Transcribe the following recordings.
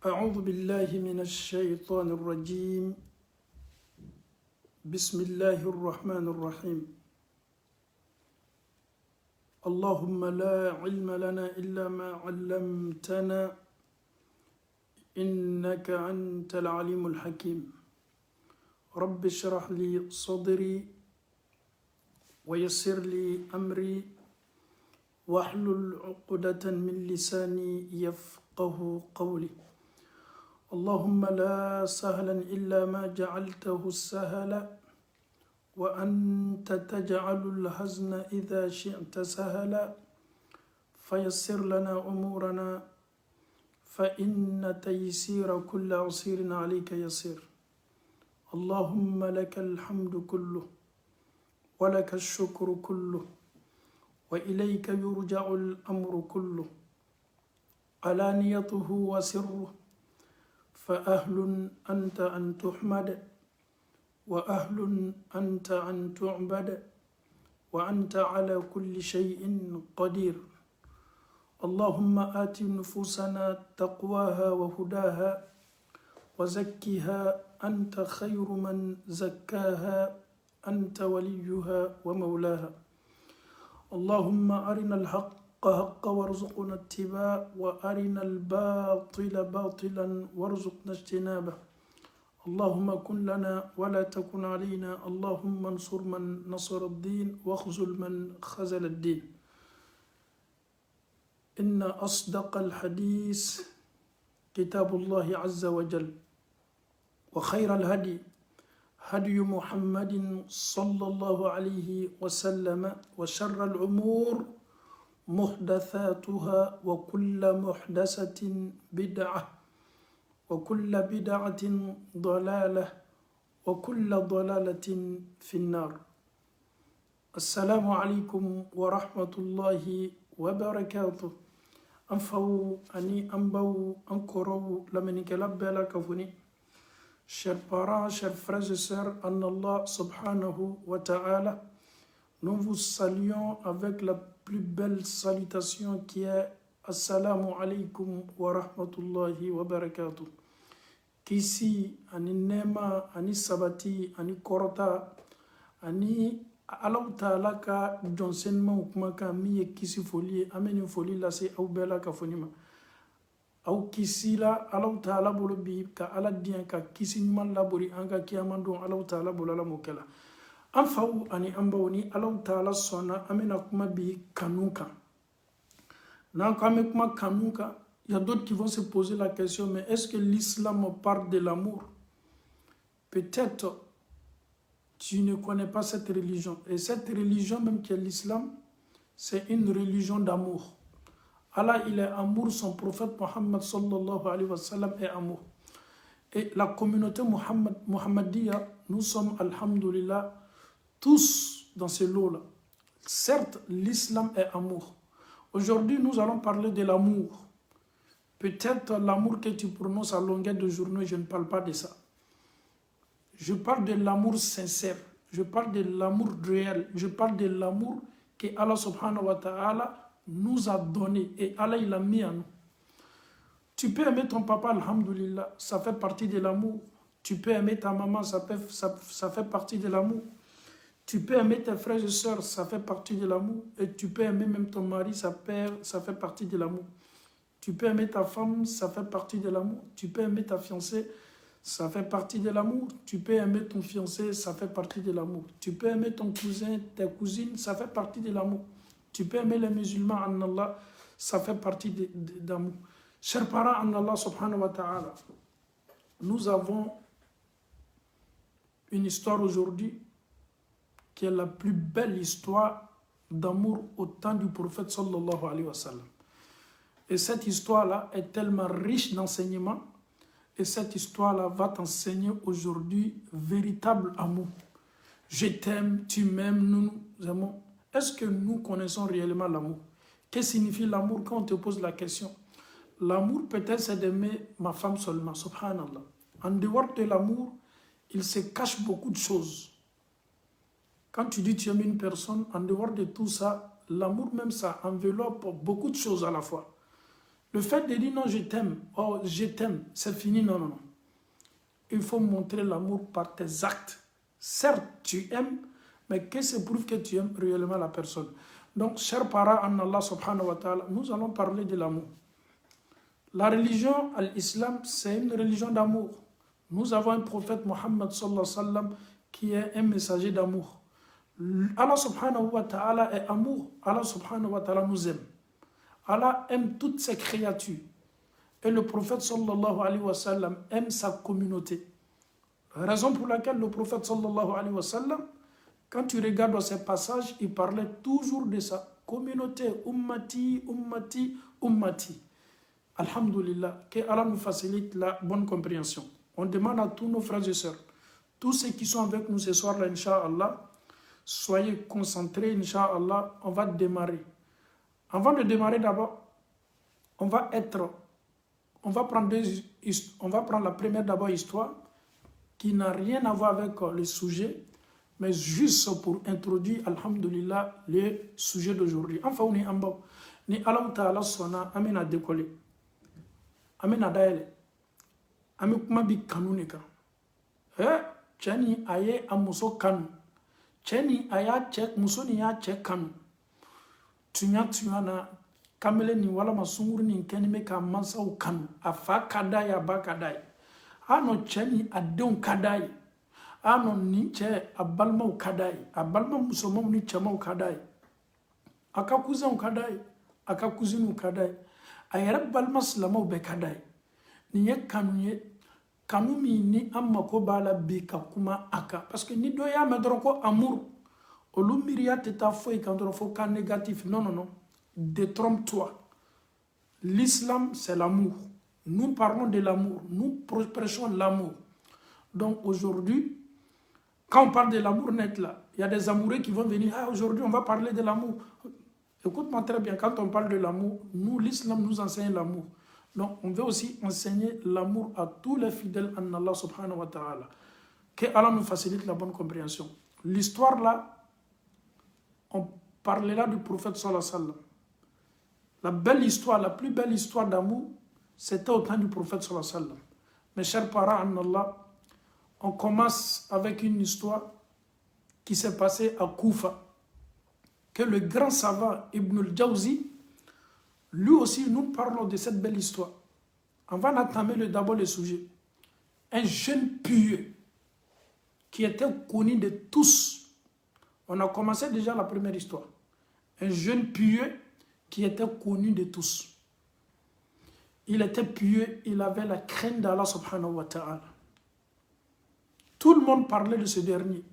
أعوذ بالله من الشيطان الرجيم بسم الله الرحمن الرحيم اللهم لا علم لنا إلا ما علمتنا إنك أنت العليم الحكيم رب اشرح لي صدري ويسر لي أمري واحلل عقدة من لساني يفقه قولي اللهم لا سهلا إلا ما جعلته سهلا وأنت تجعل الحزن إذا شئت سهلا فيسر لنا أمورنا فإن تيسير كل عسير عليك يسير اللهم لك الحمد كله ولك الشكر كله وإليك يرجع الأمر كله علانيته وسره فأهل أنت أن تحمد وأهل أنت أن تعبد وأنت على كل شيء قدير اللهم آت نفوسنا تقواها وهداها وزكها أنت خير من زكاها أنت وليها ومولاها اللهم أرنا الحق حقا وارزقنا اتباعه وأرنا الباطل باطلا وارزقنا اجتنابه اللهم كن لنا ولا تكن علينا اللهم انصر من نصر الدين واخذل من خذل الدين إن أصدق الحديث كتاب الله عز وجل وخير الهدي هدي محمد صلى الله عليه وسلم وشر الأمور محدثاتها وكل محدثة بدعة وكل بدعة ضلالة وكل ضلالة في النار السلام عليكم ورحمة الله وبركاته أنفو أني أنبو أنكرو لمنك لبلا كفني chers parents, chers frères et sœurs, en Allah subhanahu wa ta'ala, nous vous saluons avec la plus belle salutation qui est Assalamu alaikum wa rahmatullahi wa barakatuh. Qu'ici, ani nema, ani sabati, ani korota, ani Allah ta'ala ka d'enseignement kuma ka mi ye kisi foli, ameni foli la se au bela ka fonima. Au kisi la Allah ta'ala bolo bi ka ala diyan ka kisi nyuman labori anga kiyaman don Allah ta'ala bolo la mokela. An faw ani an baw ni Allah ta'ala sɔnna an bɛna kuma bi kanu kan. N'an ko an bɛ kuma kanu kan, il y a d'autres qui vont se poser la question, mais est-ce que l'islam parle de l'amour? Peut-être tu ne connais pas cette religion. Et cette religion même qui est l'islam, c'est une religion d'amour. Allah, il est amour, son prophète Mohammed sallallahu alayhi wa sallam est amour. Et la communauté Muhammadiyya, nous sommes, alhamdulillah, tous dans ce lot-là. Certes, l'islam est amour. Aujourd'hui, nous allons parler de l'amour. Peut-être l'amour que tu prononces à longueur de journée, je ne parle pas de ça. Je parle de l'amour sincère. Je parle de l'amour réel. Je parle de l'amour que Allah subhanahu wa ta'ala nous a donné. Et Allah, il a mis en nous. Tu peux aimer ton papa, alhamdulillah, ça fait partie de l'amour. Tu peux aimer ta maman, ça fait partie de l'amour. Tu peux aimer tes frères et sœurs, ça fait partie de l'amour. Et tu peux aimer même ton mari, ça fait partie de l'amour. Tu peux aimer ta femme, ça fait partie de l'amour. Tu peux aimer ta fiancée, ça fait partie de l'amour. Tu peux aimer ton fiancé, ça fait partie de l'amour. Tu peux aimer ton cousin, tes cousines, ça fait partie de l'amour. Tu peux aimer les musulmans en Allah, ça fait partie d'amour. Chers parents en Allah subhanahu wa ta'ala, nous avons une histoire aujourd'hui qui est la plus belle histoire d'amour au temps du prophète sallallahu alayhi wa sallam. Et cette histoire-là est tellement riche d'enseignements et cette histoire-là va t'enseigner aujourd'hui véritable amour. Je t'aime, tu m'aimes, nous nous aimons. Est-ce que nous connaissons réellement l'amour? Qu'est-ce que signifie l'amour quand on te pose la question? L'amour peut-être c'est d'aimer ma femme seulement, subhanallah. En dehors de l'amour, il se cache beaucoup de choses. Quand tu dis tu aimes une personne, en dehors de tout ça, l'amour même ça enveloppe beaucoup de choses à la fois. Le fait de dire non, je t'aime, oh, je t'aime, c'est fini, non, non, non. Il faut montrer l'amour par tes actes. Certes, tu aimes, mais qu'est-ce qui prouve que tu aimes réellement la personne? Donc, chers parents en Allah subhanahu wa ta'ala, nous allons parler de l'amour. La religion, l'islam, c'est une religion d'amour. Nous avons un prophète Mohammed sallallahu alayhi wa sallam qui est un messager d'amour. Allah subhanahu wa ta'ala est amour. Allah subhanahu wa ta'ala nous aime. Allah aime toutes ses créatures. Et le prophète sallallahu alayhi wa sallam aime sa communauté. Raison pour laquelle le prophète sallallahu alayhi wa sallam, quand tu regardes dans ces passages, il parlait toujours de sa communauté. Ummati, ummati, ummati. Alhamdulillah, que Allah nous facilite la bonne compréhension. On demande à tous nos frères et sœurs, tous ceux qui sont avec nous ce soir-là, Inch'Allah, soyez concentrés, Inch'Allah, on va démarrer. Avant de démarrer d'abord, on va prendre la première d'abord histoire qui n'a rien à voir avec le sujet, mais juste pour introduire, alhamdulillah, le sujet d'aujourd'hui. Enfin, on est en bas. Ni Allah Ta'ala sona, amena décoller. Amena daele. Ame kuma bi kanunika. Chani aye amuso kanu. Chani aya check musoni ya check kanu. Tunya na kamele ni wala masunguru ni nkeni meka mansa u kanu. Afa kadai aba kadai. Ano chani adon kadai. Ano ninche abalma u kadai. Abalma musoma ni chama u kadai. Akakuza u kadai. Akakuzinu kadai. Ayere balma slama u be kadai. Niye kanu mi ni amma ko bala bi kakuma aka. Parce que ni doya medroko amour. Olu miria teta foi quand faut cas négatif. Non, non, non. Détrompe-toi. L'islam, c'est l'amour. Nous parlons de l'amour. Nous prêchons l'amour. Donc aujourd'hui, quand on parle de l'amour net là, il y a des amoureux qui vont venir. Ah, aujourd'hui, on va parler de l'amour. Écoute-moi très bien, quand on parle de l'amour, nous, l'islam nous enseigne l'amour. Donc, on veut aussi enseigner l'amour à tous les fidèles en Allah subhanahu wa ta'ala. Que Allah nous facilite la bonne compréhension. L'histoire là, on parlera du prophète sallallahu alayhi wa sallam. La belle histoire, la plus belle histoire d'amour, c'était au temps du prophète sallallahu alayhi wa sallam. Mes chers parents en Allah, on commence avec une histoire qui s'est passée à Koufa. Que le grand savant Ibn al-Jawzi, lui aussi, nous parlons de cette belle histoire. On va entamer d'abord le sujet. Un jeune pieux qui était connu de tous. On a commencé déjà la première histoire. Un jeune pieux qui était connu de tous. Il était pieux, il avait la crainte d'Allah subhanahu wa ta'ala. Tout le monde parlait de ce dernier.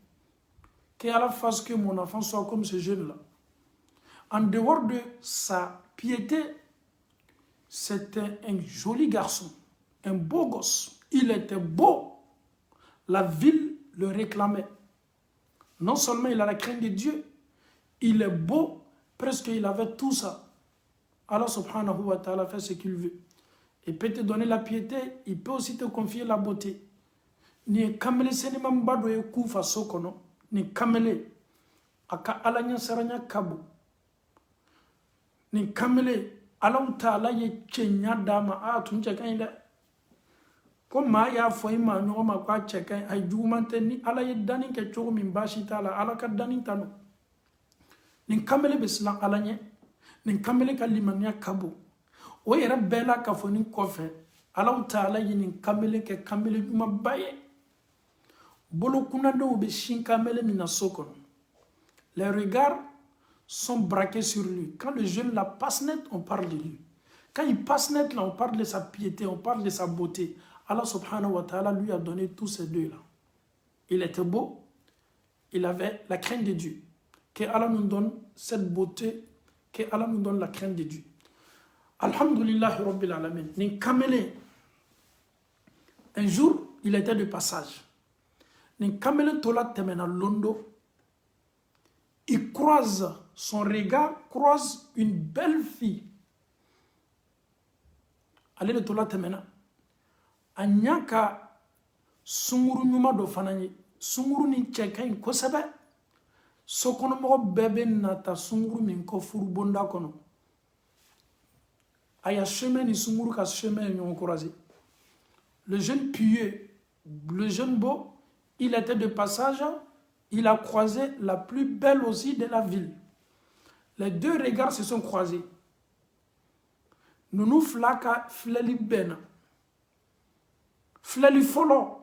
Qu'Allah fasse que mon enfant soit comme ce jeune-là. En dehors de sa piété, c'était un joli garçon, un beau gosse. Il était beau. La ville le réclamait. Non seulement il a la crainte de Dieu, il est beau, presque il avait tout ça. Allah subhanahu wa ta'ala fait ce qu'il veut. Il peut te donner la piété, il peut aussi te confier la beauté. Ni kamele seni mambado ye kufa sokono, ni kamele aka alanya saranya kabu. Ni kamele Allah ta'ala ye chenya dama a tunche kainda. Comme ya foi ma nyoma kwa cheka ay jumante ni ala ye danin ke chogo min bashi tala ala ka danin tano. Ni kamele beslan alanye, ni kamele kalimanya kabu. O yera bela ka foni kofe. Allah ta'ala ye ni kamele ke kamele juma baye. Bolo kuna do be shin kamele mina sokon. Les regards sont braqués sur lui. Quand le jeune la passe net, on parle de lui. Quand il passe net, là, on parle de sa piété, on parle de sa beauté. Allah subhanahu wa ta'ala lui a donné tous ces deux-là. Il était beau, il avait la crainte de Dieu. Que Allah nous donne cette beauté, que Allah nous donne la crainte de Dieu. Alhamdulillah Rabbil Alamin. Ni kamele. Un jour, il était de passage. Ni kamele tola temena londo. Il croise, son regard croise une belle fille. Allez de tola temena. Anyaka sunguru nyuma do fananye. Sunguru ni cheka in kosebe. Sokono mo bebe nata sunguru min ko furu bonda kono. aya chemin ni sunguru ka chemin ni encouragé. Le jeune pieux, le jeune beau, il était de passage, il a croisé la plus belle aussi de la ville. Les deux regards se sont croisés. Nous flaka fleli bena. Fleli folo.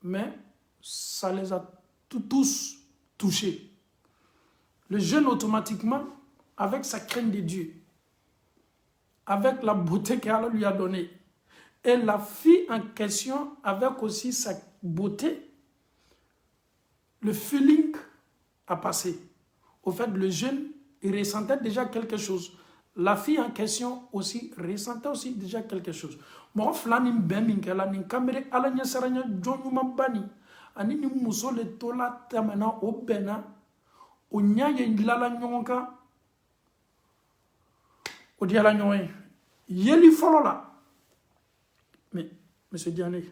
Mais ça les a tous touchés. Le jeune automatiquement, avec sa crainte de Dieu, avec la beauté qu'Allah lui a donnée, et la fille en question, avec aussi sa beauté, le feeling a passé. Au fait, le jeune, il ressentait déjà quelque chose. La fille en question aussi ressentait aussi déjà quelque chose. Moi, flanim beminkela ni kamere alanya saranya jonyuma bani ani ni muso le tola tamana obena onyaye lala nyonka odiala nyoy yeli folola. Mais monsieur Diané,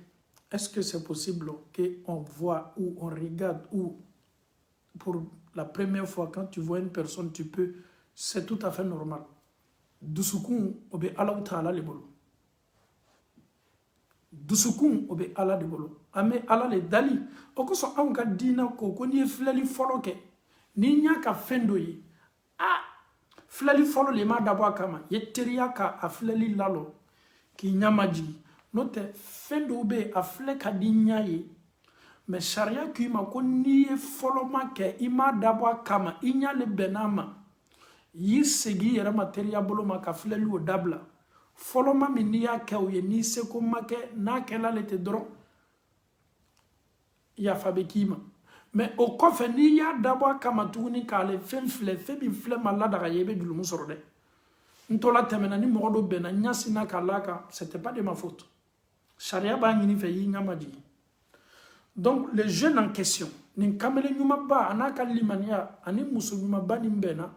est-ce que c'est possible qu'on voit ou on regarde ou pour la première fois quand tu vois une personne tu peux, c'est tout à fait normal. Dusukun obe ala ta'ala le bolo. Dusukun obe ala de bolo. Ame ala le dali. Oko so anka dina ko ni fleli foloke. Ni nya ka fendo yi. Ah, fleli folo le ma dabo kama. Ye teria ka a fleli lalo ki nyamaji. Note fendo be a fleka di nyaye. Mais sharia ki ma ko ni folo ma ke ima dabo kama inya le benama. Yi segi yɛrɛ materia bolo ma ka filɛli o dabila fɔlɔ ma min n'i y'a kɛ o ye n'i seko ma kɛ n'a kɛla le tɛ dɔrɔn yafa bɛ k'i ma mais o kɔfɛ n'i y'a dabɔ a kama tuguni k'ale fɛn filɛ fɛn min filɛ ma ladaga ye i bɛ julumu sɔrɔ dɛ n tɔla tɛmɛna ni mɔgɔ dɔ bɛnna n ɲasina k'a la kan c'était pas de ma faute sariya b'a ɲini fɛ y'i ɲama jigin donc le jeune en question nin kamalen ɲumanba a n'a ka limaniya ani muso ɲumanba nin bɛnna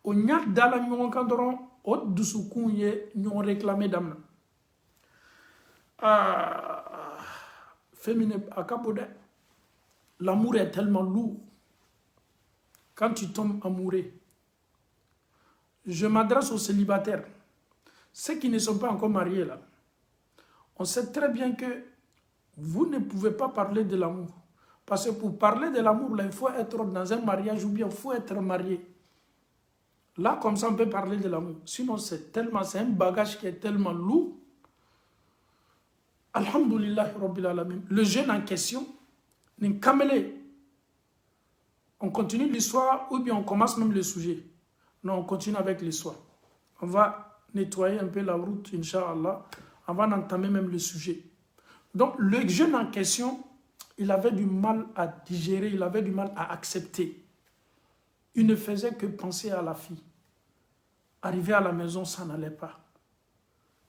o ɲa dala ɲɔgɔn kan dɔrɔn o dusukun ye ɲɔgɔn réclamer damina féminin a ka bon dɛ l'amour est tellement lourd quand tu tombes amoureux. Je m'adresse aux célibataires, ceux qui ne sont pas encore mariés là. On sait très bien que vous ne pouvez pas parler de l'amour, parce que pour parler de l'amour là, il faut être dans un mariage ou bien il faut être marié. Là, comme ça, on peut parler de l'amour. Sinon, c'est un bagage qui est tellement lourd. Alhamdulillah, Rabbil Alamin. Le jeune en question, on continue l'histoire ou bien on commence même le sujet. Non, on continue avec l'histoire. On va nettoyer un peu la route, Inch'Allah. On va entamer même le sujet. Donc, le jeune en question, il avait du mal à digérer, il avait du mal à accepter. Il ne faisait que penser à la fille. Arrivé à la maison, ça n'allait pas.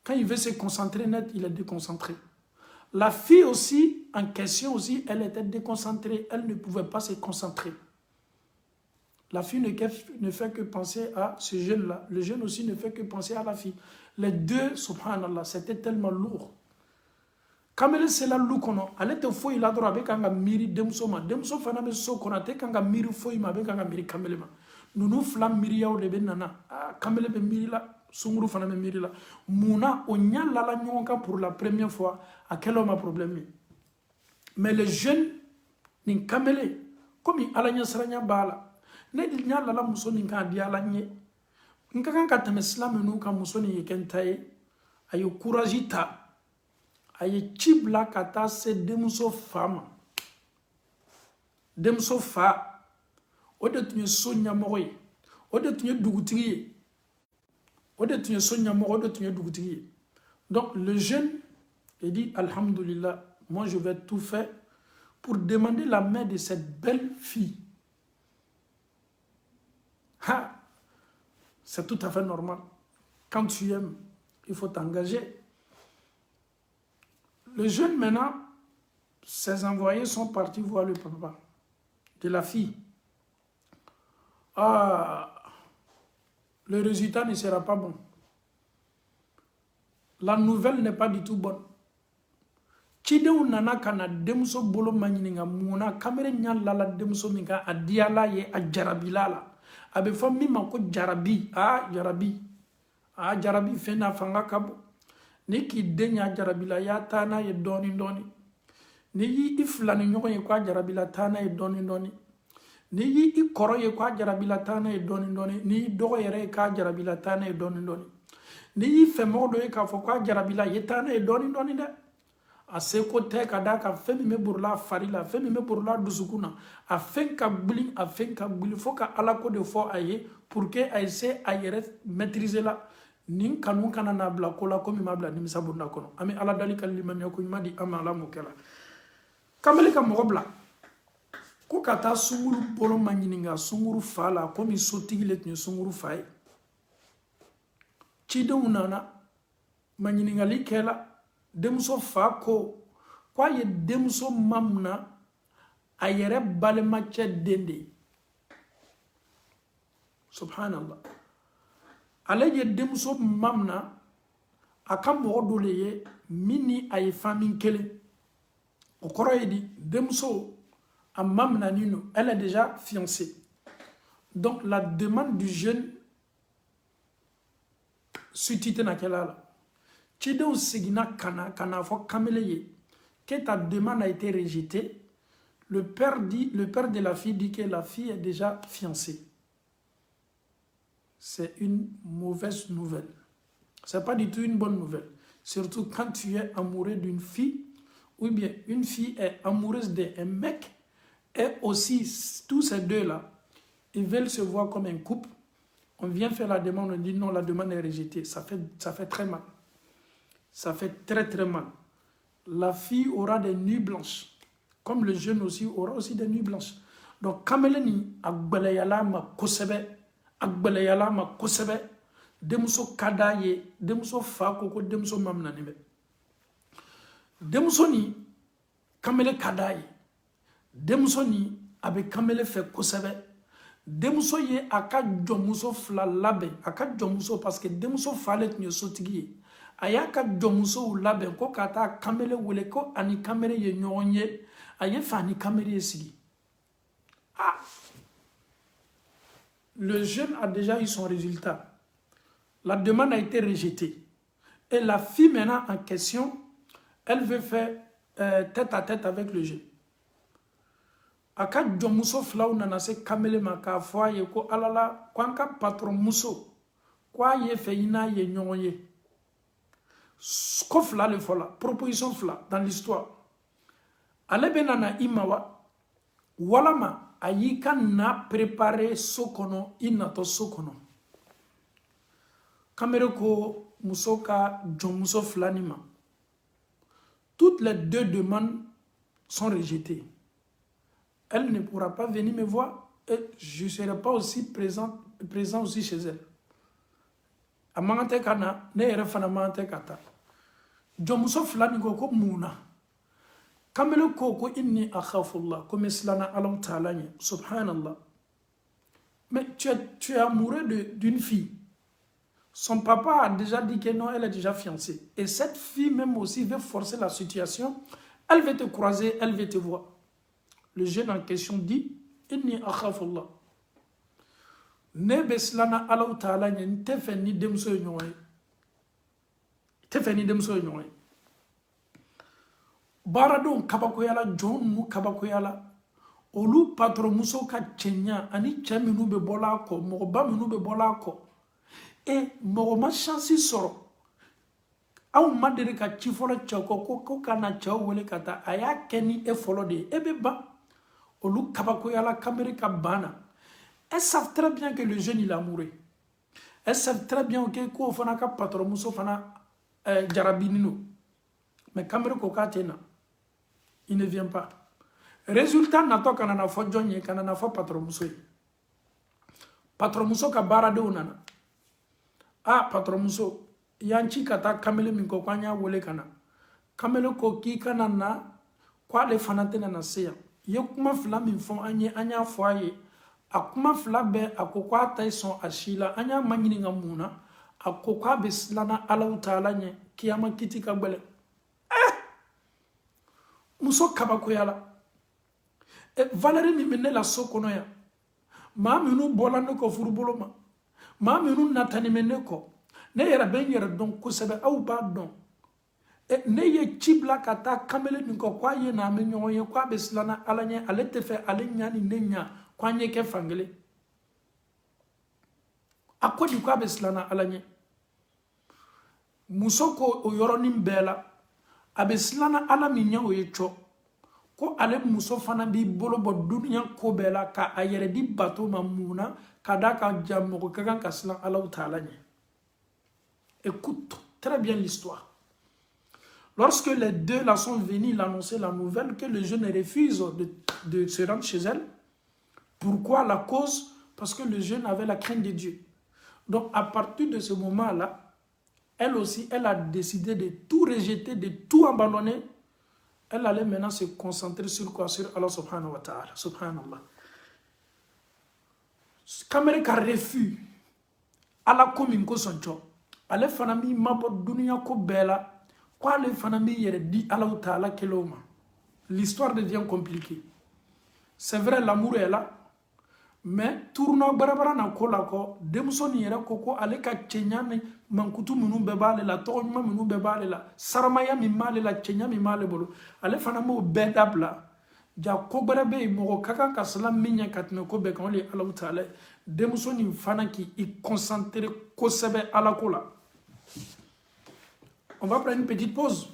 Quand il veut se concentrer net, il est déconcentré. La fille aussi, en question aussi, elle était déconcentrée. Elle ne pouvait pas se concentrer. La fille ne fait que penser à ce jeune-là. Le jeune aussi ne fait que penser à la fille. Les deux, subhanallah, c'était tellement lourd. Quand elle s'est là, elle était fou, il a droit avec un miri demsoma. Demso faname so konate kanga miri fo ima avec un miri kamelema. Nous flam miri yaw de benana. Ah, kamele be miri la, sunguru faname miri la. Mouna, on y a la nyonka pour la première fois. À quel homme a problème? Mais les jeunes, ni kamele, comme il a la bala. Ne dit nya la muso ni kan dia la nye. Nka kan ka temeslam nu ka muso ni yekentaye. Ayo courage ta. Aye chibla kata se demso fama. Demso fa. Ode tunye sonya moye. Ode tunye dugutiriye. Ode tunye sonya moye. Ode tunye dugutiriye. Donc le jeune, il dit Alhamdulillah, moi je vais tout faire pour demander la main de cette belle fille. Ha! C'est tout à fait normal. Quand tu aimes, il faut t'engager. Le jeune maintenant, ses envoyés sont partis voir le papa de la fille. Ah, le résultat ne sera pas bon. La nouvelle n'est pas du tout bonne. Chideu nana kana demso bolo manyininga muna kamere nyalla la demso minga adiala ye ajarabila la. Abe fami mako jarabi, ah jarabi. a jarabi fena fanga kabo ni ki denya jarabila ya tana ye doni doni ni yi iflani nyoko ye kwa jarabila tana ye doni doni ni yi ikoro ye kwa jarabila tana ye doni doni ni dogo yere ka jarabila tana ye doni doni ni yi femodo ye ka fo kwa jarabila ye tana ye doni doni de a se ko te ka da ka femi me burla farila femi me burla dusukuna a fen ka gbili fo ka ala ko de fo aye pour que ay se ayere maîtriser la nin kanu kana na bla ko la ko mi mabla ni misabu na kono ami ala dalika liman yakun madi ama ala mukela kamali ka mo bla ko kata sunguru bolo manyininga sunguru fala ko mi sotigi let ni sunguru fay ci de unana manyininga likela demso fa ko kwa ye demso mamna ayere balema che dende subhanallah alaye demso mamna akam modole ye mini ay famille kele o koroyedi demso a mamna nino elle est déjà fiancée donc la demande du jeune suite na kelala Chidou Sigina Kana fo Kameleye, que ta demande a été rejetée, le père de la fille dit que la fille est déjà fiancée. C'est une mauvaise nouvelle. C'est pas du tout une bonne nouvelle. Surtout quand tu es amoureux d'une fille, ou bien une fille est amoureuse d'un mec, et aussi tous ces deux-là, ils veulent se voir comme un couple. On vient faire la demande, on dit non, la demande est rejetée. Ça fait très mal. Ça fait très très mal. La fille aura des nuits blanches. Comme le jeune aussi aura aussi des nuits blanches. Donc, Kameleni, Agbalayala ma kosebe, Agbalayala ma kosebe, Demuso kadaye, Demuso fakoko, Demuso mamnanibe. Demuso ni, Kamele kadaye, Demuso ni, abe Kamele fe kosebe, Demuso ye aka jomuso fla labe, aka jomuso parce que Demuso falet nye sotigiye. Ayaka jomuso labe ko kata kamele wele ko ani kamere ye nyonye aye fani kamere esigi. Ah, le jeune a déjà eu son résultat. La demande a été rejetée. Et la fille maintenant en question, elle veut faire tête à tête avec le jeune. Aka jomuso flau nanase kamele maka fwa ye ko alala kwanka patron muso kwa ye feina ye nyonye. Skofla le fola, proposition fla dans l'histoire. Ale benana imawa, walama ayika na préparé sokono inato sokono. Kamereko musoka jomuso flanima. Toutes les deux demandes sont rejetées. Elle ne pourra pas venir me voir et je ne serai pas aussi présent aussi chez elle. Amangante kana ne ere fana mangante kata jomuso flani ko muna kamelo ko inni akhafullah comme slana alam taala subhanallah. Mais tu es amoureux d'une fille, son papa a déjà dit que non, elle est déjà fiancée, et cette fille même aussi veut forcer la situation, elle veut te croiser, elle veut te voir. Le jeune en question dit inni akhafullah ne beslana alaw taala nyen tefeni demso nyoy barado kabako yala jonu kabako yala olu patron muso ka chenya ani chaminu be bola ko moba minu be bola ko e mo ma chance soro aw madere ka chifolo chako ko kana chaw wole kata aya keni e folo de e be ba olu kabako yala kamere ka bana. Elles savent très bien que le jeune il est amoureux. Elles savent très bien que ko fana ka patron muso fana jarabinino. Mais kamere ko katena. Il ne vient pas. Résultat nato kanana fo jonye kanana fo patron muso. Patron muso ka barade unana. Ah patron muso yanchi kata kamele minko kwanya wole kana. Kamele ko ki kanana kwa le fana tena na seya. Ye kuma fla min fon anya foye. Akuma flabe akokwa taison ashila anya manyini ngamuna akokwa beslana ala taala nye kiyama kitika gbele muso kabako yala Valérie mi mene la sokono ya ma minu bola no ko furuboloma ma minu natani mene ko ne yɛrɛ bɛ n yɛrɛ dɔn kosɛbɛ aw b'a dɔn ne ye ci bila ka taa kamalen nin kɔ k'a ye na an bɛ ɲɔgɔn ye k'a bɛ silanna ala ɲɛ ale tɛ fɛ ale ɲa ni ne ɲa k'an ye kɛ fankelen a ko di k'a bɛ silanna ala ɲɛ muso ko o yɔrɔnin bɛɛ la a bɛ silanna ala min ɲɛ o ye cɔ ko ale muso fana b'i bolo bɔ duniya ko bɛɛ la k'a yɛrɛ di bato ma mun na ka d'a kan ja mɔgɔ ka kan ka silan alaw taala ɲɛ. Écoute très bien l'histoire. Lorsque les deux là sont venus l'annoncer la nouvelle que le jeune refuse de se rendre chez elle, pourquoi la cause? Parce que le jeune avait la crainte de Dieu. Donc à partir de ce moment-là, elle aussi, elle a décidé de tout rejeter, de tout abandonner. Elle allait maintenant se concentrer sur quoi? Sur Allah subhanahu wa ta'ala. Subhanallah. Kamere ka refus. Allah komin ko soncho. Ale fana mi mabo dunia ko bela. Kwa ale fana mi yere di Allah ta'ala keloma. L'histoire devient compliquée. C'est vrai, l'amour est là. Mais tourno barabara na kola ko demso ni yere koko ale ka chenya ni mankutu munu bebale la tognyuma munu bebale la saramaya mi male la chenya mi male bolo ale fana mo bedabla ja ko barabe mo kaka ka salam minya katme ko be kan li Allah taala demso ni fana ki i concentrer ko sebe ala kola. On va prendre une petite pause.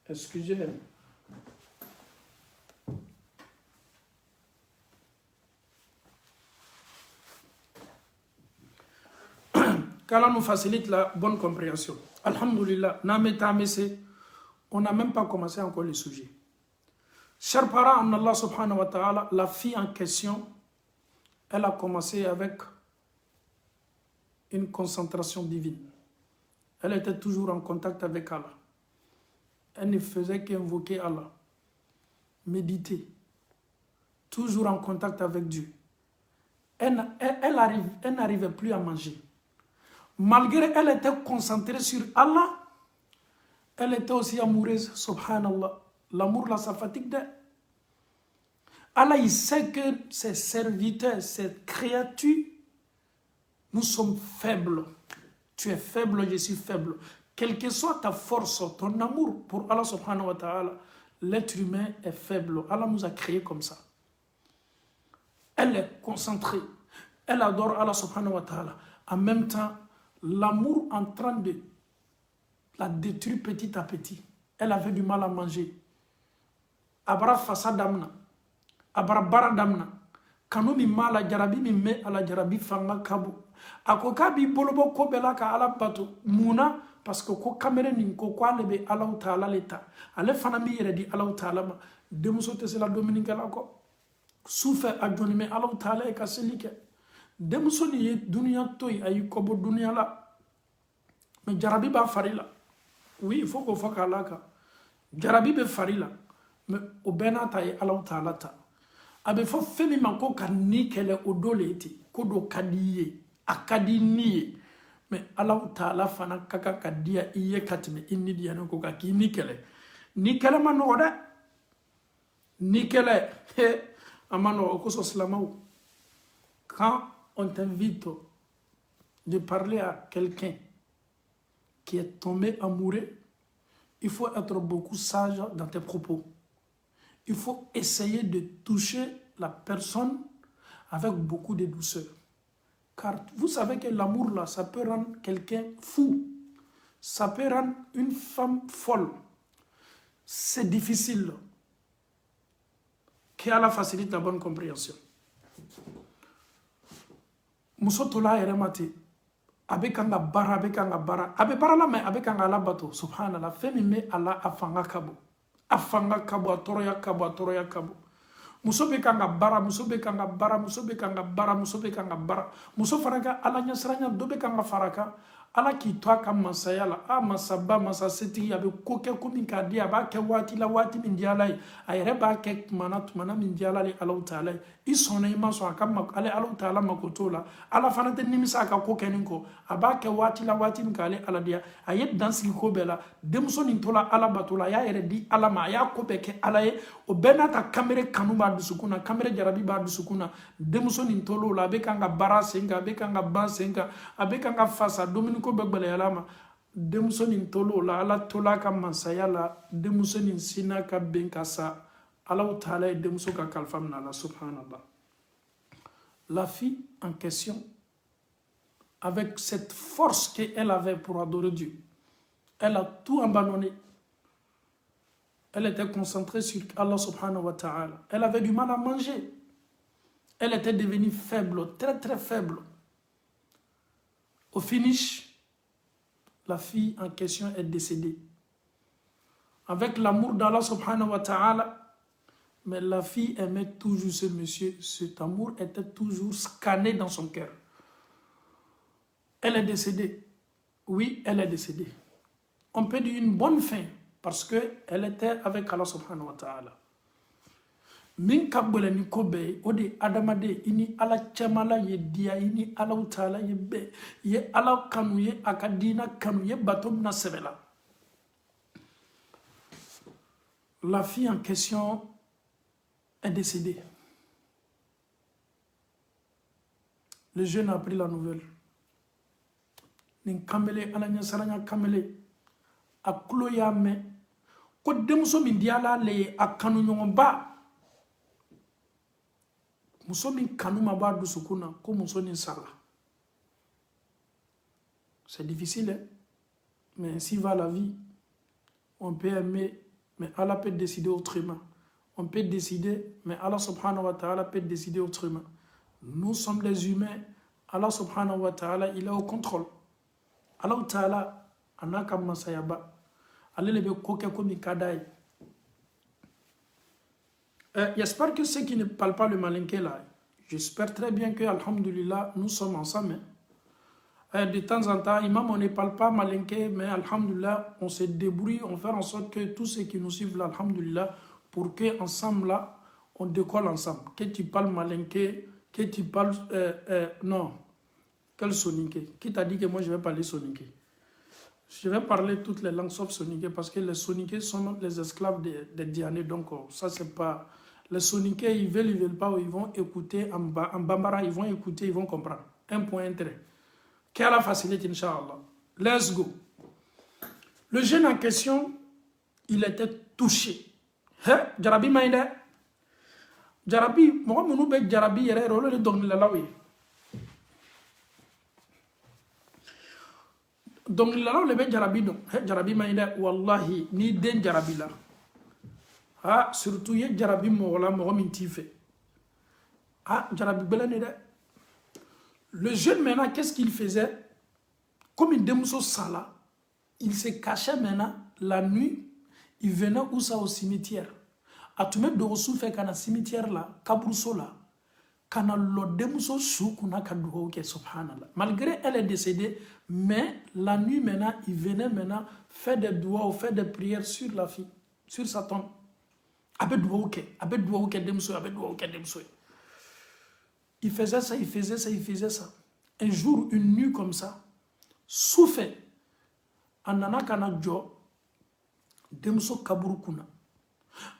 Excusez-moi. Qu'Allah nous facilite la bonne compréhension. Alhamdulillah, on n'a même pas commencé encore le sujet. Chers parents en Allah subhanahu wa ta'ala, la fille en question, elle a commencé avec une concentration divine. Elle était toujours en contact avec Allah. Elle ne faisait qu'invoquer Allah, méditer, toujours en contact avec Dieu. Elle n'arrivait plus à manger. Malgré elle était concentrée sur Allah, elle était aussi amoureuse, subhanallah. L'amour là, ça fatigue d'elle. Allah, il sait que ses serviteurs, ses créatures, nous sommes faibles. Tu es faible, je suis faible. Quelle que soit ta force, ton amour pour Allah subhanahu wa ta'ala, l'être humain est faible. Allah nous a créés comme ça. Elle est concentrée. Elle adore Allah subhanahu wa ta'ala. En même temps, l'amour en train de la détruire petit à petit. Elle avait du mal à manger. Abra fasa damna. Abra bara damna. Kano mi mala jarabi mi me ala jarabi fanga kabu. Ako kabi bolobo ko bela ka ala bato. Muna parce que ko kamere ni ko kwa lebe ala ta'ala leta. Ale fana mi yere di ala ta'ala ma. Demuso te la Dominique la ko. Souffre a joni me ala ta'ala e ka selike. Demuso ni ye dunia toy ayi kobo dunia la. Mais jarabi ba farila. Oui, il faut qu'on fasse kalaka. Jarabi be farila. Mais au benata ye ala ta'ala ta. Abe fo femi manko ka nikele odoleti. Kodo kadiye. Akadi niye. Mais Allah ta'ala fana kaka kadia iye katime inni diano ko ka ki nikele. Nikele mano da. Nikele he amano ko so slamau. Quand on t'invite de parler à quelqu'un qui est tombé amoureux, il faut être beaucoup sage dans tes propos. Il faut essayer de toucher la personne avec beaucoup de douceur. Car vous savez que l'amour là, ça peut rendre quelqu'un fou. Ça peut rendre une femme folle. C'est difficile. Qu'Allah facilite la bonne compréhension. Musotola eremati. Abe kanga bara, abe kanga bara. Abe bara la me, abe kanga alabato. Subhanallah. Femi me Allah afanga kabo. Afanga kabo, atoroya kabo, atoroya kabo. Musobe kanga bara, musobe kanga bara, musobe kanga bara, musobe kanga bara. Muso faraka ala nyasranya dobe kanga faraka. ala k'i to a ka masaya la a masaba masasitigi a bɛ ko kɛ ko min k'a di a b'a kɛ waati la waati min di ala ye a yɛrɛ b'a kɛ tumana min di ala ye Alahu Taala ye i sɔnna i ma sɔn a ka ale Alahu Taala mako t'o la ala fana tɛ nimisa a ka ko kɛ nin kɔ a b'a kɛ waati la waati min k'ale ala diya a ye dansigi ko bɛɛ la denmuso nin tola ala bato la a y'a yɛrɛ di ala ma a y'a ko bɛɛ kɛ ala ye o bɛɛ n'a ta kamere kanu b'a dusukun na kamere jarabi b'a dusukun na denmuso nin tol'o la a bɛ kan ka baara sen kan a bɛ kan ka ban sen kan a bɛ kan ka fasa dumuni ko bɛɛ gbɛlɛyala ma denmuso nin tol'o la ala tola ka masaya la denmuso nin sina ka bɛn ka sa Alahu Taala ye denmuso ka kalifa minɛ a la subhanallah. La fille en question, avec cette force qu'elle avait pour adorer Dieu, elle a tout abandonné. Elle était concentrée sur Allah subhanahu wa ta'ala. Elle avait du mal à manger. Elle était devenue faible, très très faible. Au finish, la fille en question est décédée. Avec l'amour d'Allah subhanahu wa ta'ala, mais la fille aimait toujours ce monsieur. Cet amour était toujours scanné dans son cœur. Elle est décédée. Oui, elle est décédée. On peut dire une bonne fin parce qu'elle était avec Allah subhanahu wa ta'ala. Min kabule ni kobe odi adamade ini ala chamala ye dia ini ala utala ye be ye ala kanu ye akadina kanu ye batom na sebela. La fille en question est décédée. Le jeune a appris la nouvelle. Nin kamele ala nya saranya kamele akulo ya me ko demso min diala le akanu nyongo ba muso min kanu ma ba dusukuna ko muso nin sala. C'est difficile, hein? Mais ainsi va la vie. On peut aimer, mais Allah peut décider autrement. On peut décider, mais Allah subhanahu wa ta'ala peut décider autrement. Nous sommes les humains. Allah subhanahu wa ta'ala, il est au contrôle. Allah ta'ala, anaka masayaba. Allah le koke komi kadai. J'espère que ceux qui ne parlent pas le malinké là, j'espère très bien que, alhamdulillah, nous sommes ensemble. De temps en temps, imam, on ne parle pas malinké, mais alhamdulillah, on se débrouille, on fait en sorte que tous ceux qui nous suivent là, alhamdulillah, pour que ensemble là, on décolle ensemble. Que tu parles malinké, que tu parles... non, quel soninké? Qui t'a dit que moi je vais parler soninké? Je vais parler toutes les langues sauf soninké parce que les soninké sont les esclaves des Dianés. Donc ça c'est pas... Les soninké, ils veulent pas, ils vont écouter en bambara, ils vont écouter, ils vont comprendre. Un point intérêt. Quelle facilité, Inch'Allah. Let's go. Le jeune en question, il était touché. Jarabi maïda. Jarabi, moi, mon nom est Jarabi, il y a un rôle de donner la laoui. Donc, la laoui, le Jarabi, donc, Jarabi maïda, wallahi, ni den Jarabi là. Ah, surtout, il y a Jarabi, moi, mintife. Ah, Jarabi, belaneda. Le jeune maintenant, qu'est-ce qu'il faisait? Comme il démousse sala, il se cachait maintenant la nuit, il venait où ça au cimetière. A tout mettre de ressources fait qu'à cimetière là, kabrousso là, quand le démousse sou qu'on a kadouke subhanallah. Malgré elle est décédée, mais la nuit maintenant, il venait maintenant faire des doigts ou faire des prières sur la fille, sur sa tombe. Abed douke démousse, abed douke démousse. Il faisait ça, il faisait ça, il faisait ça. Un jour, une nuit comme ça, souffle, anana kana jo, demso kaburukuna.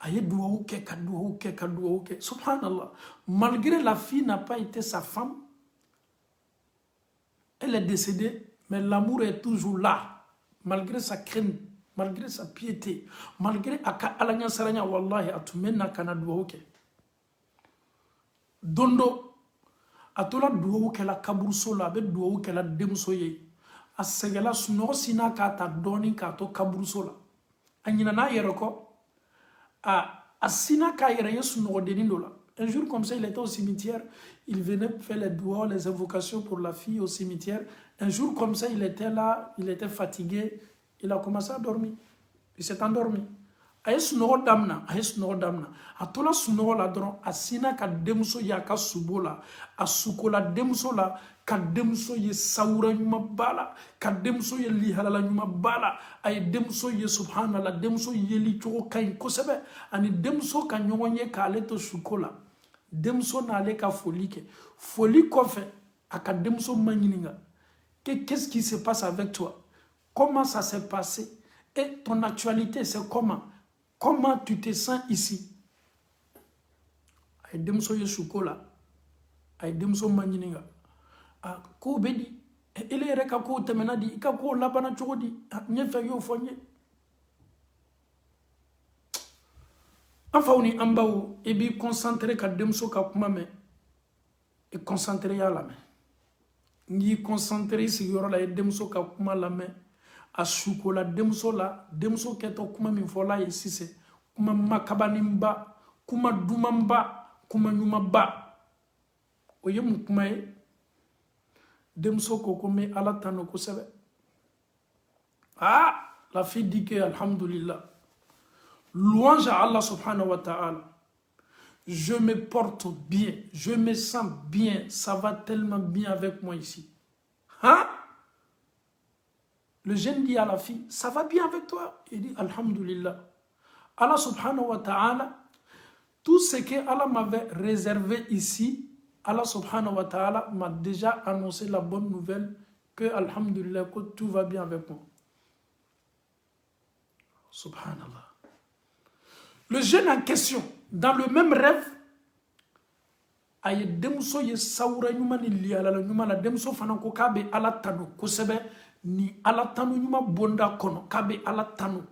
Aye douauke, kadouauke, kadouauke. Subhanallah. Malgré la fille n'a pas été sa femme, elle est décédée, mais l'amour est toujours là. Malgré sa crainte, malgré sa piété, malgré aka alanya saranya wallahi atumena kana douauke. Dondo. A tola duwawu kɛla kaburuso la a bɛ duwawu kɛla denmuso ye a sɛgɛla sunɔgɔ sina k'a ta dɔɔni k'a to kaburuso la a ɲinana a yɛrɛ kɔ a sina k'a yɛrɛ ye sunɔgɔdennin dɔ la. Un jour comme ça il était au cimetière, il venait faire les doigts, les invocations pour la fille au cimetière. Un jour comme ça il était là, il était fatigué, il a commencé à dormir, il s'est endormi. a ye sunɔgɔ damina a tola sunɔgɔ la dɔrɔn a sina ka denmuso ye a ka subo la a sukola denmuso la ka denmuso ye sawura ɲuman ba la ka denmuso ye lihalala ɲuman ba la a ye denmuso ye subhanallah denmuso yeli cogo ka ɲi kosɛbɛ ani denmuso ka ɲɔgɔn ye k'ale to suko la denmuso n'ale ka foli kɛ foli kɔfɛ a ka denmuso ma ɲininka qu'est-ce qui se passe avec toi, comment ça s'est passé et ton actualité c'est comment tu te sens ici. A ye denmuso ye suko la a ye denmuso ma ɲininka ko bɛ di ele yɛrɛ ka kow tɛmɛna di i ka kow labana cogo di n ye fɛn y'o fɔ n ye. An faw ni an baw i b'i concentré ka denmuso ka kuma mɛn i concentré y'a lamɛn n y'i concentré i sigiyɔrɔ la i denmuso ka kuma lamɛn a sukola denmuso la denmuso kɛtɔ kuma min fɔla ye sisan kuma makabaninba kuma dumanba kuma ɲumanba o ye mun kuma ye denmuso ko ko n bɛ ala tanu kosɛbɛ la fille dit que alhamdulillah louange à Allah subhanahu wa ta'ala. Je me porte bien, je me sens bien, ça va tellement bien avec moi ici. Hein? Le jeune dit à la fille, ça va bien avec toi? Il dit, alhamdulillah. Allah subhanahu wa ta'ala, tout ce que Allah m'avait réservé ici, Allah subhanahu wa ta'ala m'a déjà annoncé la bonne nouvelle que, alhamdulillah, que tout va bien avec moi. Subhanallah. Le jeune en question, dans le même rêve, a ye denmuso ye sawura ɲuman ni liyalala ɲuman la denmuso fana ko k'a bɛ ala tanu kosɛbɛ ni ala tanu ɲuman bonda kɔnɔ k'a bɛ ala tanu.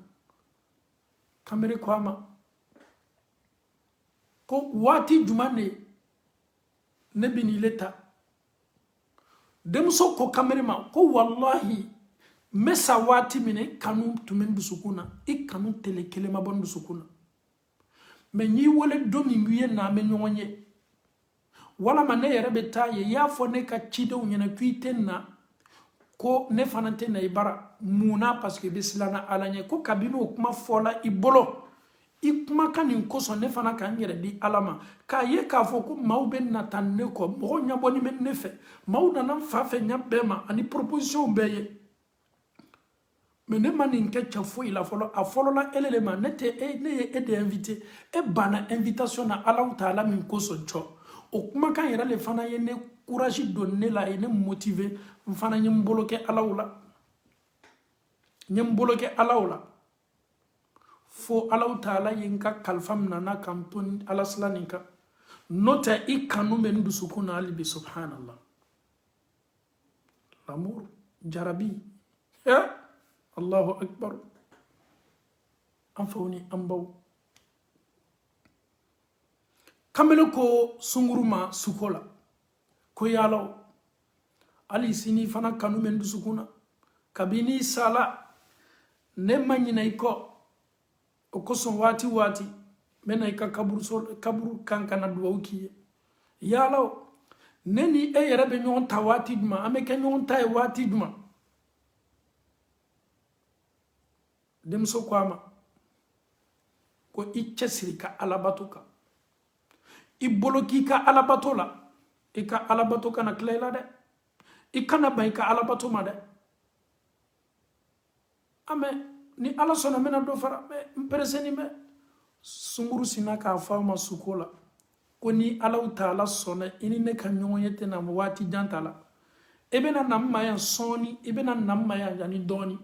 Kamere ko a ma ko waati jumɛn de ne bɛ n'i le ta denmuso ko kamere ma ko wallahi n bɛ sa waati min na i kanu tun bɛ n dusukun na i kanu tele kelen ma bɔ n dusukun na mais n y'i wele don min b'i ye na an bɛ ɲɔgɔn ye walama ne yɛrɛ bɛ taa ye i y'a fɔ ne ka cidenw ɲɛna ko i tɛ na ko ne fana tɛ na i bara mun na parce que i bɛ siranna ala ɲɛ ko kabini o kuma fɔla i bolo i kumakan nin kosɔn ne fana ka n yɛrɛ di ala ma k'a ye k'a fɔ ko maaw bɛ nata ne kɔ mɔgɔw ɲɛbɔni bɛ ne fɛ maaw nana n fa fɛ ɲɛ bɛɛ ma ani proposition bɛɛ ye mais ne ma nin kɛ cɛ foyi la fɔlɔ a fɔlɔla ele le ma ne ye e de invité e banna invitation na ala taala min kosɔn cɔ o kumakan yɛrɛ le fana ye ne courage don ne la ye ne motiver n fana ye n bolo kɛ alaw la n ye n bolo kɛ alaw la fo alaw taala ye n ka kalifa mina n'a kan to ala sila nin kan n'o tɛ i kanu bɛ n dusukun na hali bi subhanallah l'amour jarabi Allahu akbar an faw ni an baw kamele ko sunguru ma suko la ko yalaw hali sini fana kanu bɛ n dusukun na kabini sala ne ma ɲina i kɔ o kosɔn waati waati n bɛ na i ka kaburu kan kana duwawu k'i ye yalaw ne ni e yɛrɛ bɛ ɲɔgɔn ta waati jumɛn an bɛ kɛ ɲɔgɔn ta ye waati jumɛn denmuso ko a ma ko i cɛsiri ka alabato kan i bolo k'i ka alabato la i ka alabato kana tila i la dɛ i kana ban i ka alabato ma dɛ amɛ ni ala sɔnna n bɛna dɔ fara n pereseni bɛ sunkuru sina k'a fɔ a ma suko la ko ni alaw taala sɔnna i ni ne ka ɲɔgɔn ye tɛna waati jan ta la i bɛna na n ma yan sɔɔni i bɛna na n ma yan yanni dɔɔni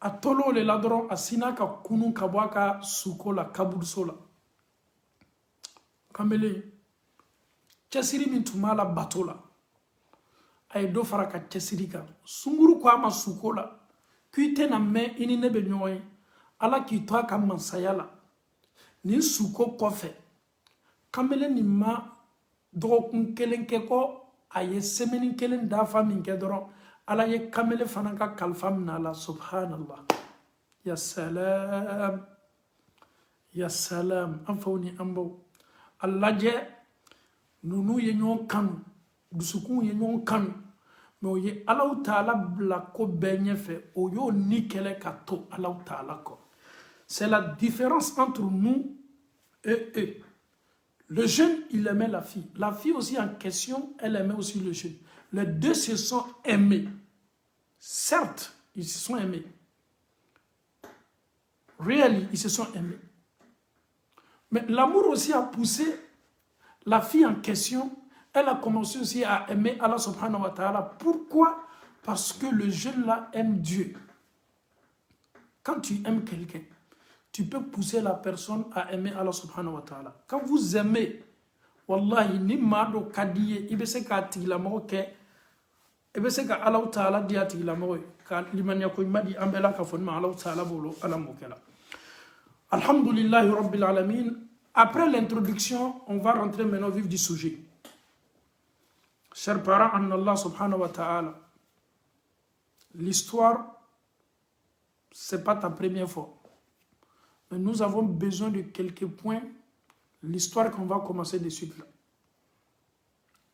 a tolo le la dɔrɔn a sina ka kunu ka bɔ a ka suko la kaburuso la kamelen cɛsiri min tun b'a la bato la a ye dɔ fara ka cɛsiri kan sunkuru ko a ma suko la ko i tɛna mɛn i ni ne bɛ ɲɔgɔn ye ala k'i to a ka mansaya la nin suko kɔfɛ kamelen nin ma dɔgɔkun kelen kɛ kɔ a ye semaine kelen dafa min kɛ dɔrɔn ala ye kamele fana ka kalifa minɛ a la subhanallah ya salam ya salam an faw ni an baw a lajɛ ninnu ye ɲɔgɔn kanu dusukun ye ɲɔgɔn kanu mais o ye alaw taala bila ko bɛɛ ɲɛfɛ o y'o ni kɛlɛ ka to alaw taala kɔ C'est la différence entre nous et eux. Le jeune, il aimait la fille. La fille aussi en question, elle aimait aussi le jeune. Les deux se sont aimés. Certes, ils se sont aimés. Réellement, ils se sont aimés. Mais l'amour aussi a poussé la fille en question. Elle a commencé aussi à aimer Allah subhanahu wa ta'ala. Pourquoi? Parce que le jeune là aime Dieu. Quand tu aimes quelqu'un, tu peux pousser la personne à aimer Allah subhanahu wa ta'ala. Quand vous aimez, wallahi, ni mado kadiye, ibe se ka tigila mo ke, ibe se ka Allah ta'ala dia tigila mo ka limanya ko madi ambela ka fonma Allah ta'ala bolo ala mo kala. Alhamdulillahi rabbil alamin. Après l'introduction, on va rentrer maintenant au vif du sujet. Chers parents en Allah subhanahu wa ta'ala, l'histoire, c'est pas ta première fois. Mais nous avons besoin de quelques points, l'histoire qu'on va commencer de suite là.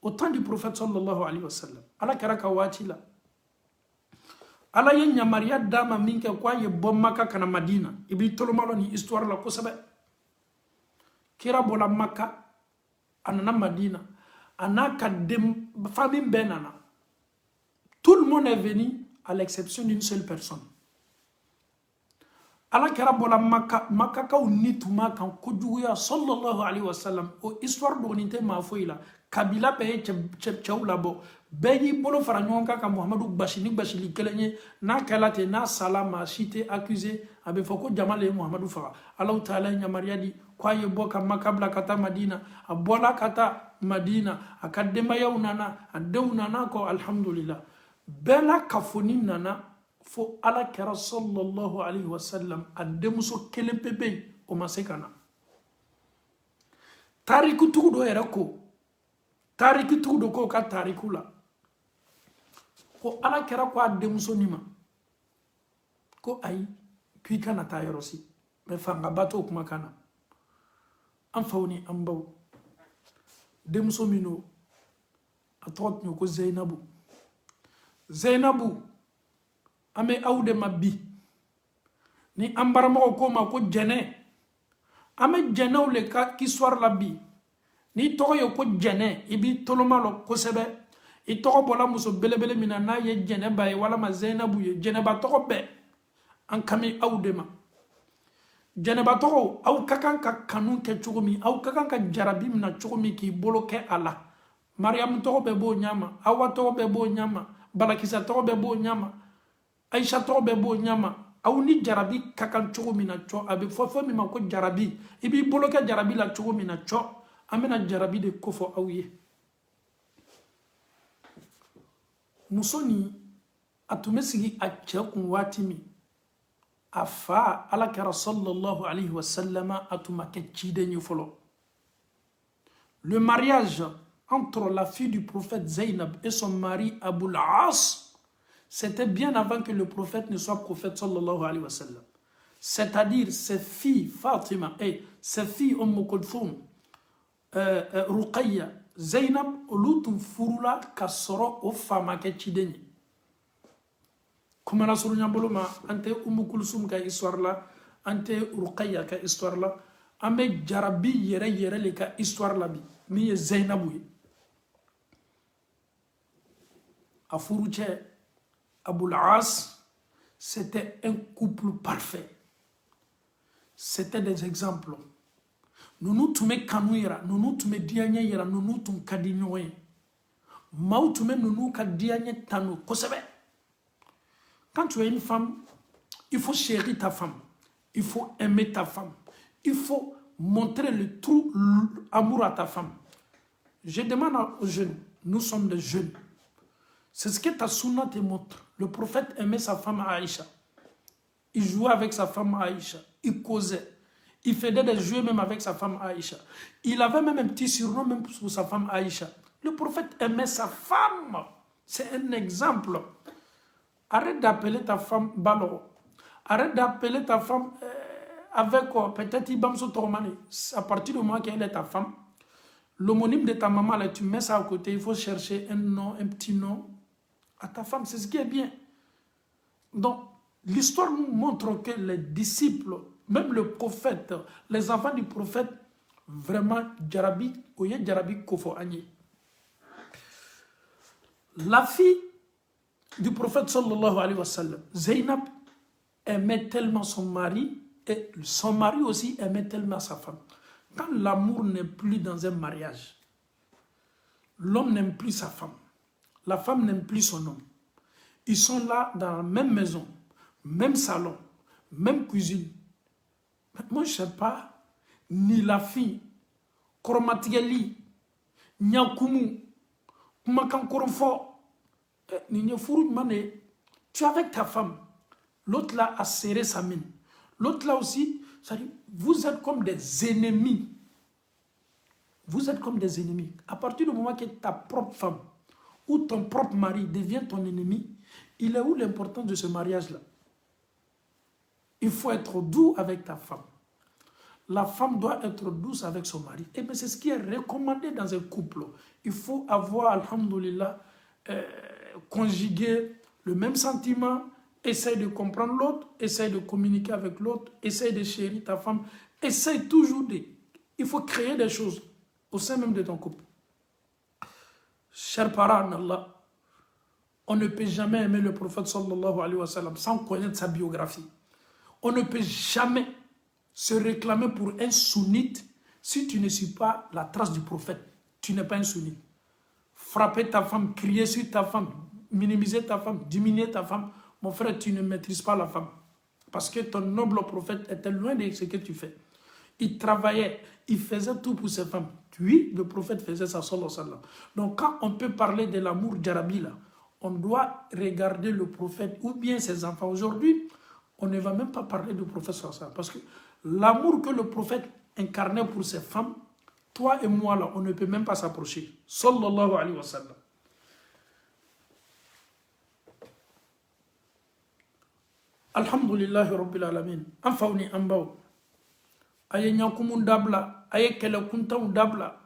Au temps du prophète sallallahu alayhi wa sallam, ala karaka wati la, ala ye nyamaria dama minke kwa ye bomaka kana Madina, ibi tolomalo ni histoire la kosabe. Kira bola Maka, anana Madina, anaka dem famille benana. Tout le monde est venu à l'exception d'une seule personne. Ala kera bola Maka ka unituma kan kojuguya sallallahu alayhi wa sallam. O histoire dogoninte ma foila. Kabila peye chawla bo. Beyi bolo fara nyonka ka Muhammadu bashini bashili kelenye na kalate na salama shite accusé abe foko jamale Muhammadu fara. Allah Ta'ala nyamaria di kwa ye boka Makabla kata Madina abola kata Madina akadema ya unana adeunana ko alhamdulillah. Bela kafoni nana fo ala kera sallallahu alayhi wa sallam ademuso kelepebe o masekana. Tariku tugudo erako. Tariku tugudo ko ka tariku la. Ko ala kera ko ademuso nima. Ko ay kui kana tayerosi. Me fanga bato kuma kana. Amfauni ambaw. Demuso mino atot nyoko Zainabu. Zainabu ame awde mabbi ni ambarama ko ma ko jene ame jenew le ka kiswar labi ni togo yo ko jene ibi tolomalo ko sebe I togo bola muso belebele mina na ye jene baye wala ma Zainabu ye jene ba togo be an kami awde ma jene ba togo aw kakan ka kanun ke chugumi aw kakan ka jarabi mina chugumi ki bolo ke ala Mariam togo be bo nyama awa togo be bo nyama Balakisa togo be bo nyama Aisha togo be bo nyama aw ni jarabi kakan chugumi na cho abe fofo mi ma ko jarabi ibi bolo ke jarabi la chugumi na cho amena jarabi de kofo awye musoni atumesigi achakun watimi afa ala kara sallallahu alayhi wa sallama atumake chide nyufolo. Le mariage entre la fille du prophète Zainab et son mari Abul As, c'était bien avant que le prophète ne soit prophète sallallahu alayhi wa sallam. C'est-à-dire ses filles Fatima et ses filles Kulthum, Ruqayya, Zainab, olutum furula kasoro o fama ke chideni. Comme la suru nyambolo ma ante Kulthum ka histoire la, ante Ruqayya ka histoire la, ame jarabi yere le ka histoire la bi, mi ye Zainabu. Afuruche Abul As, c'était un couple parfait. C'était des exemples. Nous tume kanuira, nous tume dianye yera, nous tum kadinyoe. Mau tume nous ka dianye tanu kosebe. Quand tu es une femme, il faut chérir ta femme. Il faut aimer ta femme. Il faut montrer le true amour à ta femme. Je demande aux jeunes, nous sommes des jeunes. C'est ce que ta sunna te montre. Le prophète aimait sa femme Aïcha. Il jouait avec sa femme Aïcha. Il causait. Il faisait des jeux même avec sa femme Aïcha. Il avait même un petit surnom même pour sa femme Aïcha. Le prophète aimait sa femme. C'est un exemple. Arrête d'appeler ta femme Baloro. Arrête d'appeler ta femme avec peut-être Ibamso Tormani. À partir du moment qu'elle est ta femme, l'homonyme de ta maman, là, tu mets ça à côté. Il faut chercher un nom, un petit nom à ta femme. C'est ce qui est bien. Donc, l'histoire nous montre que les disciples Même le prophète, les enfants du prophète, vraiment, Jarabi, Oye Jarabi Kofo Agni. La fille du prophète sallallahu alayhi wa sallam, Zainab, aimait tellement son mari, et son mari aussi aimait tellement sa femme. Quand l'amour n'est plus dans un mariage, l'homme n'aime plus sa femme, la femme n'aime plus son homme. Ils sont là dans la même maison, même salon, même cuisine. Mais moi, je ne sais pas, ni la fille, Koromatigeli, Nyakumu, Kumakan Korofo, tu es avec ta femme. L'autre là a serré sa mine. L'autre là aussi, ça dit, vous êtes comme des ennemis. Vous êtes comme des ennemis. À partir du moment que ta propre femme ou ton propre mari devient ton ennemi, il est où l'importance de ce mariage-là? Il faut être doux avec ta femme. La femme doit être douce avec son mari. Et bien c'est ce qui est recommandé dans un couple. Il faut avoir, alhamdoulilah, conjuguer le même sentiment, essaye de comprendre l'autre, essaye de communiquer avec l'autre, essaye de chérir ta femme, essaye toujours de... Il faut créer des choses au sein même de ton couple. Chers parents d'Allah, on ne peut jamais aimer le prophète sallallahu alayhi wa sallam sans connaître sa biographie. On ne peut jamais se réclamer pour un sunnite si tu ne suis pas la trace du prophète. Tu n'es pas un sunnite. Frapper ta femme, crier sur ta femme, minimiser ta femme, diminuer ta femme, mon frère, tu ne maîtrises pas la femme. Parce que ton noble prophète était loin de ce que tu fais. Il travaillait, il faisait tout pour ses femmes. Oui, le prophète faisait ça, sallallahu alayhi wa sallam. Donc quand on peut parler de l'amour Jarabi, là, on doit regarder le prophète ou bien ses enfants. Aujourd'hui, on ne va même pas parler du prophète sallallahu alayhi wa sallam. Parce que l'amour que le prophète incarnait pour ses femmes, toi et moi, là, on ne peut même pas s'approcher. Sallallahu alayhi wa sallam. Alhamdulillahi Rabbil Alamin. Anfauni ambao. Aye nyankumu dabla, aye kele kuntamu dabla.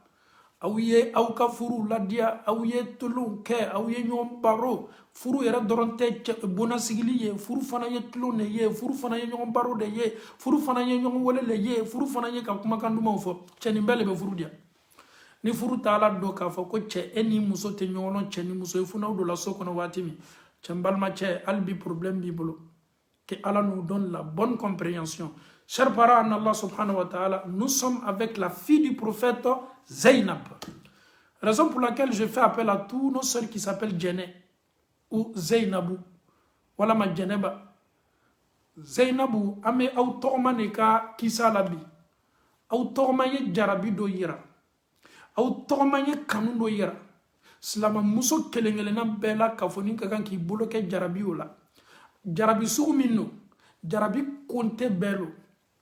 Aouye auka furu ladia, aouye tulun ke, aouye nyon baro. Furu era doronte bona sigili ye, furu fana ye tulun ye, furu fana ye nyon baro de ye, furu fana ye nyon wole le ye, furu fana ye kakuma kanduma ufo. Cheni mbele be furu dia. Ni furu taala do ka fo ko che eni muso te nyono che ni muso ifuna udo la soko na watimi. Chembalma che albi problème bi bolo. Que Allah nous donne la bonne compréhension. Chers parents, Allah subhanahu wa ta'ala, nous sommes avec la fille du prophète Zainab. Raison pour laquelle je fais appel à tous nos sœurs qui s'appellent Djene ou Zainabou. Voilà ma Djeneba. Zainabou, ame au tormaneka kisa labi. Au tormaye jarabi do yira. Au tormaye kanun do yira. Slama muso kelengelena bela kafoni kakan ki boloke jarabi ola. Jarabi soumino, jarabi konte belo,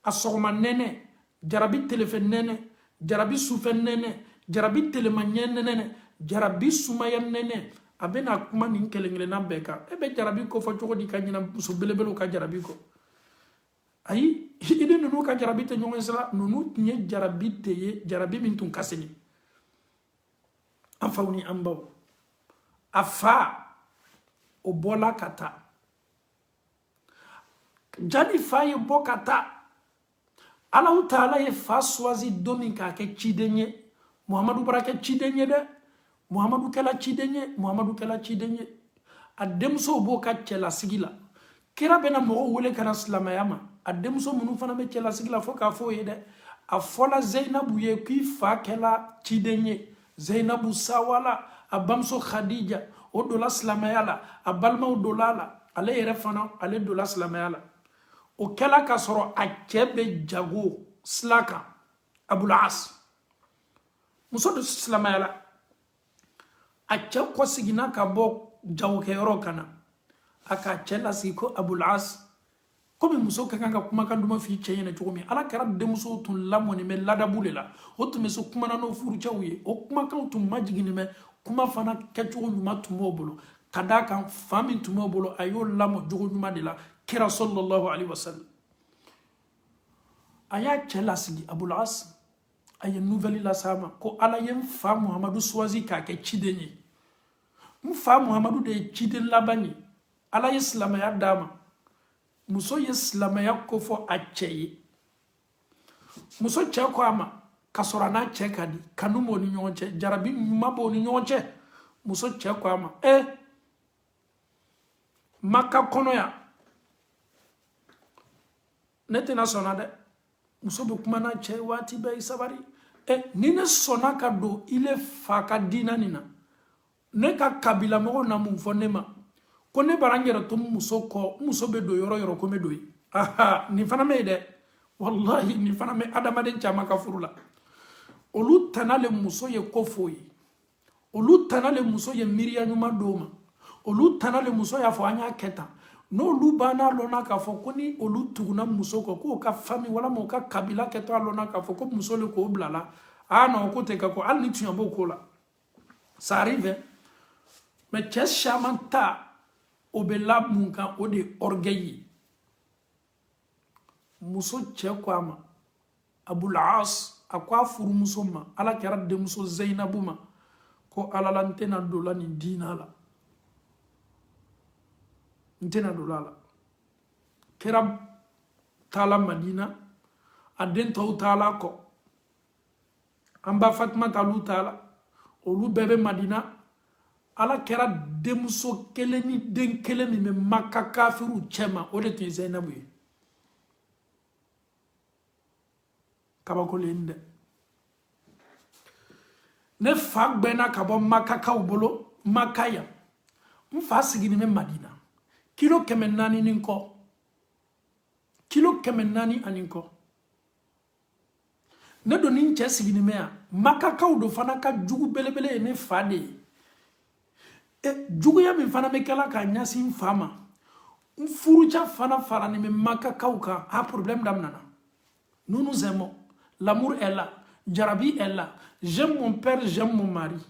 assorma nene, jarabi téléphone nene, jarabi soufen nene, jarabi télémanien nene, jarabi soumayan nene, abena kuma ninkelengele na beka, ebe jarabi ko fa choko di kanyina subelebelo ka jarabi ko. Ayi, ide nunu ka jarabi te nyongen sala, nunu nye jarabi te ye, jarabi mintun kaseni. Anfauni ambaw. Afa, obola kata. Jani faye bokata Allah Ta'ala ye fa choisi domi ka ke chidenye Muhammadu barake chidenye de Muhammadu kala chidenye Muhammadu kala chidenye ademso boka chela sigila kira bena mo wole kana slamayama ademso munu fana me chela sigila foka fo yede afola Zainabu ye ki fa kala chidenye Zainabu sawala abamso Khadija odola slamayala abalma odolala ale yere fana ale dola slamayala o kela ka soro a kebe jago slaka Abul As muso de slamayala a kye ko sigina ka bo jago ke yoro kana aka chela siko Abul As komi muso ka kanga kuma kan duma fi cheyene chomi ala kara de muso tun lamoni me ladabule la o tun meso kuma na no furu chawye o kuma kan tun majigini me kuma fana kecho nyuma tumo bolo kada kan fami tumo bolo ayo lamo jogo nyuma de la kira sallallahu alaihi wasallam aya chela sigi Abul As aya nouvelle la sama ko ala yem fa Muhammadu choisi ka ke chidenye mfa Muhammadu de chiden labani ala islam ya dama muso islam ya ko fo acheye muso cɛ ko a ma ka sɔrɔ a n'a cɛ ka di kanu b'o ni ɲɔgɔn cɛ jarabi ɲuman b'o ni ɲɔgɔn cɛ muso cɛ ko a ma Maka kɔnɔ yan ne tɛna sɔnna dɛ muso bɛ kuma n'a cɛ waati bɛɛ i sabari ni ne sɔnna ka don ile fa ka diina nin na ne ka kabila mɔgɔw na mun fɔ ne ma ko ne bara n yɛrɛ to muso kɔ muso bɛ don yɔrɔ yɔrɔ ko n bɛ don yen nin fana bɛ yen dɛ wallahi nin fana bɛ adamaden caman ka furu la olu tana le muso ye ko f'o ye olu tana le muso ye miiriya ɲuman d'o ma olu tana le muso y'a fɔ an y'a kɛ tan n'olu banna lɔnna k'a fɔ ko ni olu tuguna muso kɔ k'o ka famille walama o ka kabila kɛtɔ a lɔnna k'a fɔ ko muso le k'o bilala non ko tɛ kɛ ko hali ni tiɲɛ b'o ko la ça arrive mais cɛ caman ta o bɛ la mun kan o de ye orgueil ye muso cɛ ko a ma Abul As a ko a furumuso ma ala kɛra denmuso Zainabu ma ko ala la n tɛna don la nin diina la n tɛna don la kɛra taala Madina a den tɔw taala kɔ an ba Fatima talu taala olu bɛɛ bɛ Madina ala kɛra denmuso kelen ni den kelen min bɛ Maka kafiru cɛ ma o de tun ye Zainabu ye kabakolen dɛ ne fa gbɛna ka bɔ Makakaw bolo Maka yan n fa sigini bɛ Madina kilo 400 ni kɔ kilo 400 ani kɔ ne don ni cɛ sigini bɛ yan Makakaw do fana ka jugu belebele ye ne fa de ye juguya min fana bɛ kɛla ka ɲasin fa ma n furucɛ fana fara ni bɛ Makakaw kan problème daminana nous nous aimons. L'amour est là. Jarabi est là. J'aime mon père, j'aime mon mari.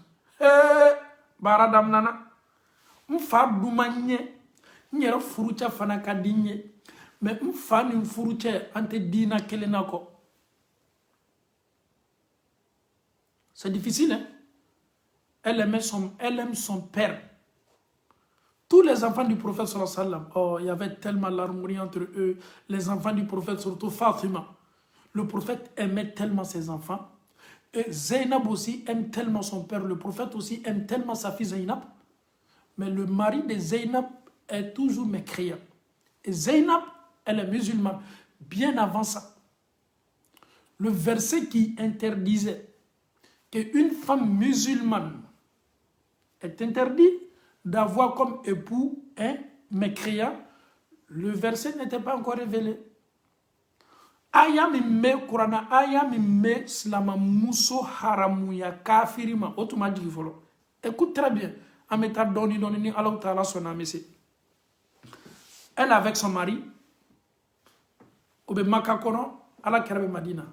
Baradam nana. M'fa doumanye. N'yera furucha fana kadinye. Mais m'fa ni furucha ante dina kelenako. C'est difficile, hein? Elle aime son père. Tous les enfants du prophète sallallahu alayhi wa sallam. Oh, il y avait tellement l'harmonie entre eux. Les enfants du prophète, surtout Fatima. Le prophète aimait tellement ses enfants. Et Zainab aussi aime tellement son père. Le prophète aussi aime tellement sa fille Zainab. Mais le mari de Zainab est toujours mécréant. Et Zainab, elle est musulmane. Bien avant ça, le verset qui interdisait qu'une femme musulmane est interdite d'avoir comme époux un mécréant, le verset n'était pas encore révélé. Aya mi me Kurana, aya mi me slama muso haramuya kafirima. Otuma jigi folo. Écoute très bien. Ameta doni ni Allah Ta'ala son amisi. Elle avec son mari, obe Maka kono, ala kerabe Madina.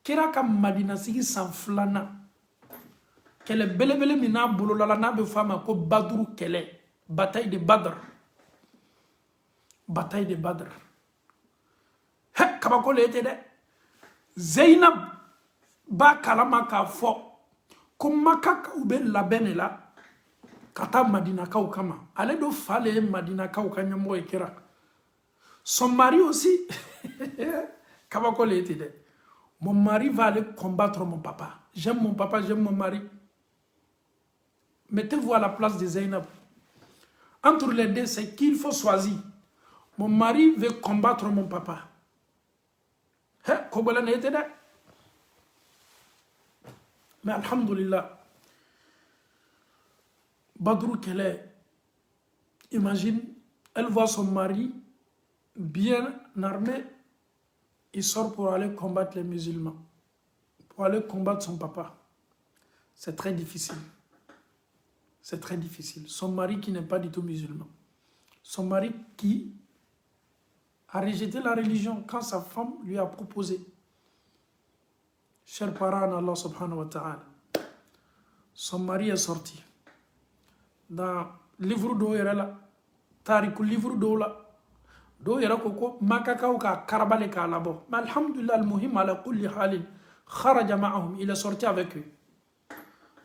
Kera ka Madina sigi sanflana. Kele belebele mina bololala na be fama ko Badru kele. Bataille de Badr. Bataille de Badr. Kabakole ete de Zainab ba kalama ka fɔ ko Makakaw bɛ labɛn la ka taa Madinakaw kama ale do fa le ye Madinakaw ka ɲɛmɔgɔ ye kɛra son mari aussi kabakole ete de mon mari va aller combattre mon papa, j'aime mon mari. Mettez-vous à la place de Zainab. Entre les deux, c'est qu'il faut choisir. Mon mari veut combattre mon papa. Mais alhamdulillah, Badrou Kele, imagine, elle voit son mari bien armé, il sort pour aller combattre les musulmans, pour aller combattre son papa. C'est très difficile. C'est très difficile. Son mari qui n'est pas du tout musulman. Son mari qui a rejeté la religion quand sa femme lui a proposé. Chers parents d'Allah subhanahu wa ta'ala, son mari est sorti. Dans le livre d'eau, il y a là, Tariq, livre d'eau là, d'eau, il y a koko, Makakaw ka karabale ka labo. Mais alhamdulillah, al-muhim ala kulli halin, kharaja ma'ahum, il est sorti avec eux.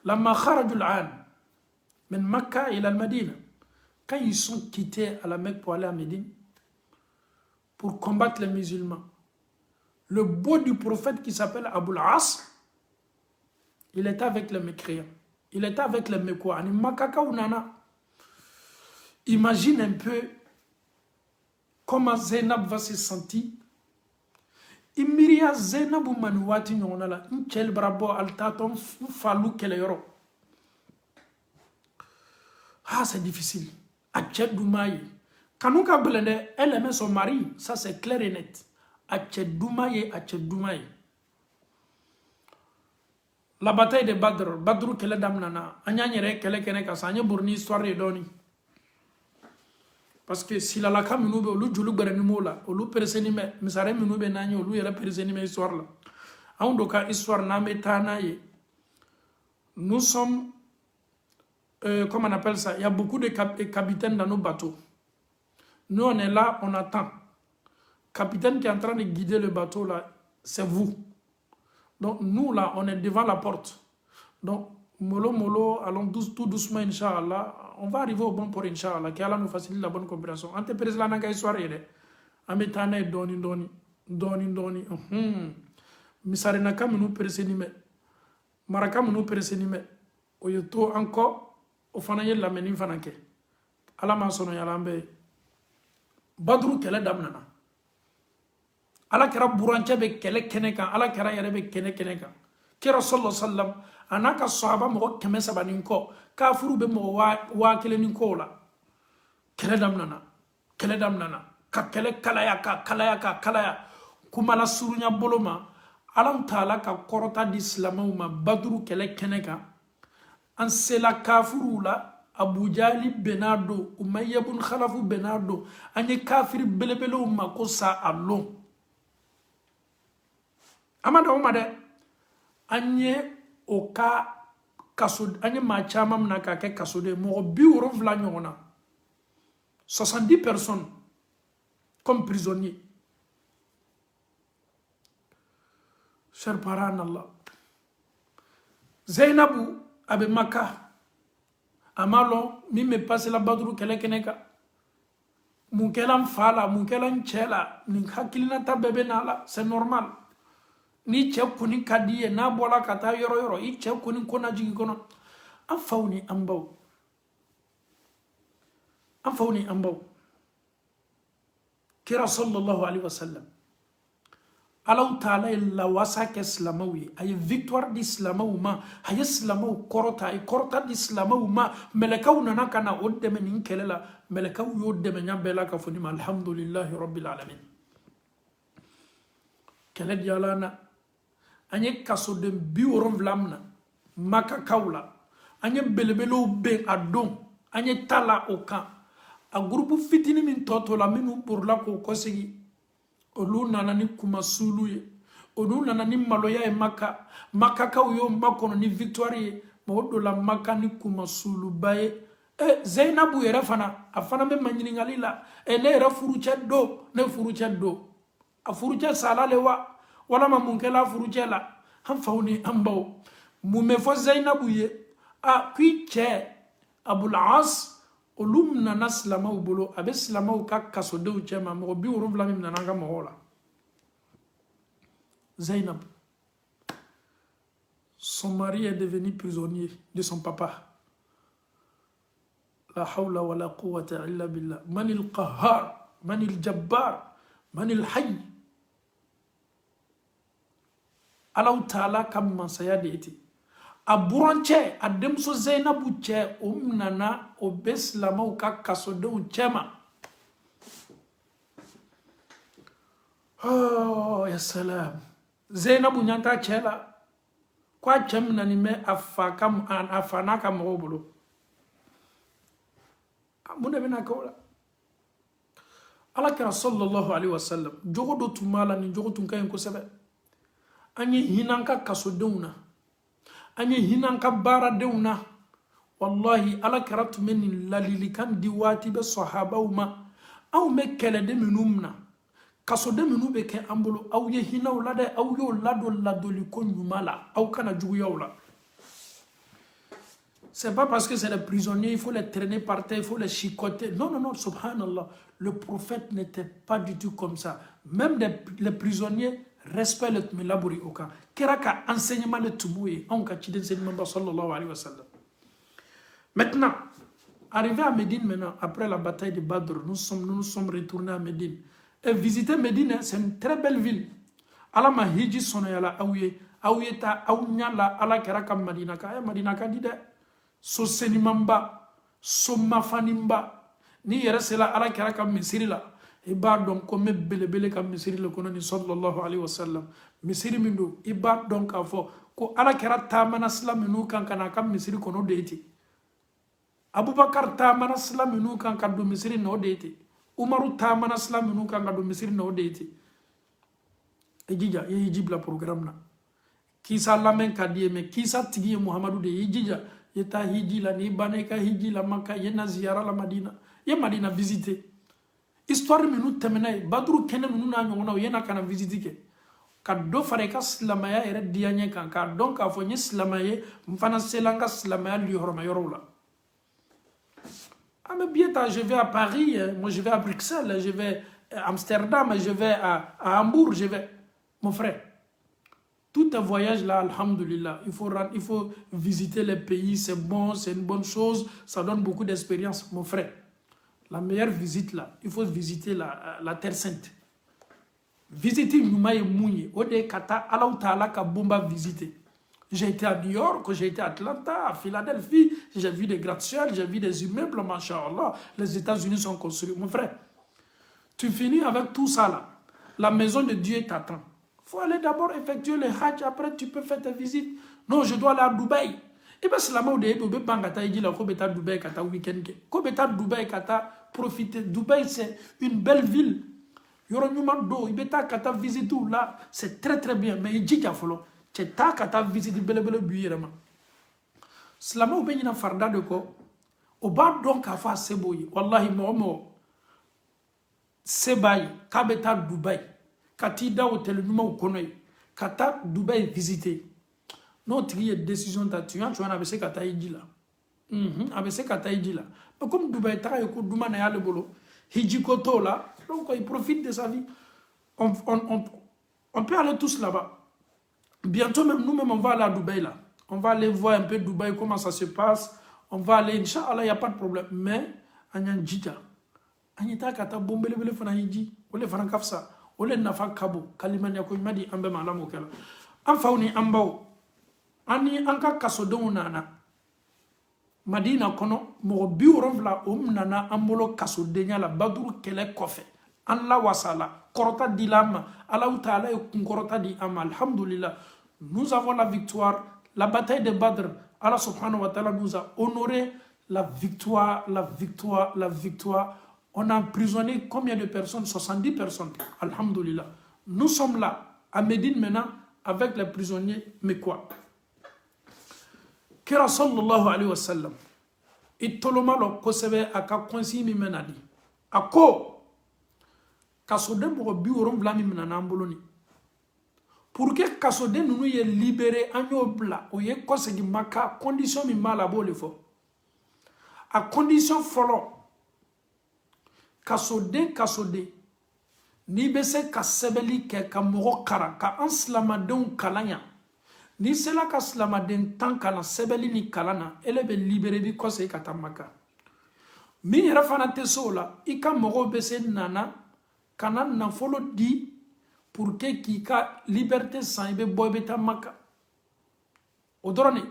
Lamma kharajul an, min Makka ila al-Madina, quand ils sont quittés à la Mecque pour aller à Médine, pour combattre les musulmans, Le beau du prophète qui s'appelle Aboul As, il était avec les mécréants. Il était avec les mécois. Imagine un peu comment Zainab va se sentir. Imiria Zainab manuwati nyona la nchel brabo altaton fallu keleyoro. Ah, c'est difficile. Atchedoumaye. Kanouka Blende, elle aimait son mari, ça c'est clair et net. Atchedoumaye. La bataille de Badr, Badru kele damnana, anyanyere kele kene kasa, anye bourni histoire de doni. Parce que si la laka minube, olu julu berenimo la, olu persenime, misare minube nanye, olu yere persenime histoire la. Aundoka histoire name tanaye. Nous sommes, comment on appelle ça, il y a beaucoup de capitaines dans nos bateaux. Nous on est là, on attend. Capitaine qui est en train de guider le bateau là, c'est vous. Donc nous là, on est devant la porte. Donc mollo, allons tout doucement, Inch'Allah. On va arriver au bon port, Inch'Allah. Qu'Allah nous facilite la bonne compréhension. Ante président n'a qu'à histoire yere. Ametane doni. Misare na kam nous persenime. Maraka nous persenime. Oyoto encore au fanaye la meni fanake. Ala ma sono yalambe. Badru kele damnana. Ala kera buranche be kele kenekan, ala kera yere be kenekan. Kera sallallahu sallam, anaka sahaba mo keme sabaninko, kafuru be mo wa kele ninko la. Kele damnana. Ka kele kalaya. Kumala surunya boloma, alam taala ka korota di islamuma badru kele kenekan. An sela kafuru la, Abu Jali Benardo, Umayya bun Khalafu Benardo, anye kafiri belebele umma ko sa alon. Amada umade, anye oka kasod, anye machama mnaka ke kasode, mo bi woro vla nyona. 70 personnes comme prisonniers. Cher parent Allah. Zainabu abe Maka. Amalo, mi me passe la badru kele keneka. Munkelan fala, munkelan chela, ni hakilina ta bebe nala, c'est normal. Ni chekuni kadiye, na bola kata yoro, i chekuni kona jigi kono. Anfauni ambao. Kira sallallahu alaihi wasallam. Allah Ta'ala la wasa ke islamawi ay victoire d'islamauma ay islamaw korota ay korota d'islamauma melakaw nana kana oddeme nin kelela melakaw yoddeme nyambela ka fonima alhamdulillah rabbil alamin kele dialana anye kaso de biworom vlamna maka kawla anye belebelo be adon anye tala okan a groupe fitini min toto la minu pour la ko kosigi olu nana ni kumasulu ye olu nana ni maloya e maka ka uyo makono ni victoire ye modo la maka ni kumasulu baye Zainabu yere fana afana me manyini ngalila ne yere furuche do a furuche sala lewa wala mamunkela furuche la han fawni ambaw mu me fo Zainabu ye a kui che Abul As olum nana slama ubolo abe slama ka kasode u chema mo bi worum vla mi nana ga mohola Zainab son mari est devenu prisonnier de son papa la hawla wala quwwata illa billah manil qahhar manil jabbar manil hayy Allah Ta'ala kam mansaya de eti a buranche a demso Zainabu che nana o beslama o ka kasode un chema oh ya salam Zainabu nyanta chela kwa chemna ni me afana kam robulo mune bena kola ala kira sallallahu alaihi wasallam jogo do tumala ni jogo tun kayen ko sebe anyi hinanka kasoduna anye hinanka bara deuna wallahi ala karatu menin lalilikan diwati be sahaba uma aw me kele de minumna kaso de minu be ke ambolo aw ye hinaw la de aw yo ladoli ko nyumala aw kana jugu yawla. C'est pas parce que c'est les prisonniers, il faut les traîner par terre, il faut les chicoter. Non, subhanallah. Le prophète n'était pas du tout comme ça. Même les prisonniers respect le tun bɛ labori o kan kira ka enseignement le tun b'o ye anw ka ciden selimaba sallallahu alayhi wa sallam. Maintenant, arrivé à Médine maintenant, après la bataille de Badr, nous sommes retournés à Médine. Et visiter Médine, c'est une très belle ville. Ala ma hiji sonoyala awye ta awnyala ala keraka Madina ka Madina ka dide so senimamba so mafanimba ni yere sela ala keraka misiri la iba don ko me belebele ka misiri le kono ni sallallahu alaihi wasallam misiri mindo iba don ka fo ko ala kera ta mana islaminu kan kana ka misiri kono deeti Abubakar ta mana islaminu kan ka do misiri no deeti Umaru ta mana islaminu kan ka do misiri no deeti ejija ye hijibla programme na kisa lamen kadie me kisa tigi Muhammadu de hijija yeta hijila ni bane ka hijila maka yena ziyara la Madina ye Madina visiter histoire minu temena badru kene minu na nyona yena kana visiter ke ka do fare ka islamaya ere dianye kan ka donc a fo ni islamaye mfana selanga islamaya li horma yorola. Ah mais bien je vais à Paris, moi je vais à Bruxelles, je vais à Amsterdam, je vais à Hambourg, je vais. Mon frère, tout un voyage là, alhamdulillah, il faut visiter les pays, c'est bon, c'est une bonne chose, ça donne beaucoup d'expérience. Mon frère, la meilleure visite là, il faut visiter la Terre Sainte. Visiter Noumaï Mouni, Ode Kata, Alaoutala Kabomba visiter. J'ai été à New York, j'ai été à Atlanta, à Philadelphie, j'ai vu des gratte-ciels, j'ai vu des immeubles, machallah. Les États-Unis sont construits. Mon frère, tu finis avec tout ça là. La maison de Dieu t'attend. Il faut aller d'abord effectuer le Hajj, après tu peux faire tes visites. Non, je dois aller à Dubaï. Et bien c'est la mode de Dubaï, Kata week-end. Kobeta Dubaï, Kata profiter. Dubaï c'est une belle ville. Yoronyumando, Ibeta Kata visite tout là, c'est très très bien. Mais il dit qu'il faut ta Kata visite belle buyerema. Slama ou na farda de ko. Oba donc à faire seboyi. Wallahi momo. Sebaï, Kabeta Dubaï. Katida hôtel numéro konoy kata Dubaï visiter notre décision t'atuant tu en avais ce kata idila avec ce kata idila mais comme Dubaï ta ko duma na yale bolo hijiko to là donc il profite de sa vie on peut aller tous là-bas bientôt même nous-mêmes on va aller à Dubaï là on va aller voir un peu Dubaï comment ça se passe on va aller inchallah il y a pas de problème mais anyan jita anyita kata bombele fana hiji ole fana kafsa ole nafa kabo kalimanya ko madi ambe malamo kala am fawni ambaw ani anka kasodon nana Madina kono mo bi woronfla nana ambolo kasodenya la badru kele kofe an la wasala korota dilama ala taala e korota di am alhamdulillah nous avons la victoire la bataille de Badr Allah subhanahu wa ta'ala nous a honoré la victoire. On a emprisonné combien de personnes? 70 personnes. Alhamdulillah. Nous sommes là, à Médine maintenant, avec les prisonniers, mais quoi? Kira sallallahu alayhi wa sallam. Et tolomalo kosebe aka konsi mi menadi. Ako kasode mo bi worom bla mi menana amboloni. Pour que kasode nous ye libéré anyo bla o ye kosegi maka condition mi mala bo le fo. À condition follow kasode ni bese ka sebeli ke ka mogo kara ka an silamadenw kalanya ni sela ka silamaden tan kana sebeli ni kalana ele be libéré bi kose ka tamaka mi yɛrɛ fana tɛ so la i ka mogo bese nana kana nafolo di pour que k'i ka liberté san i be bɔ i be ta maka o dɔrɔn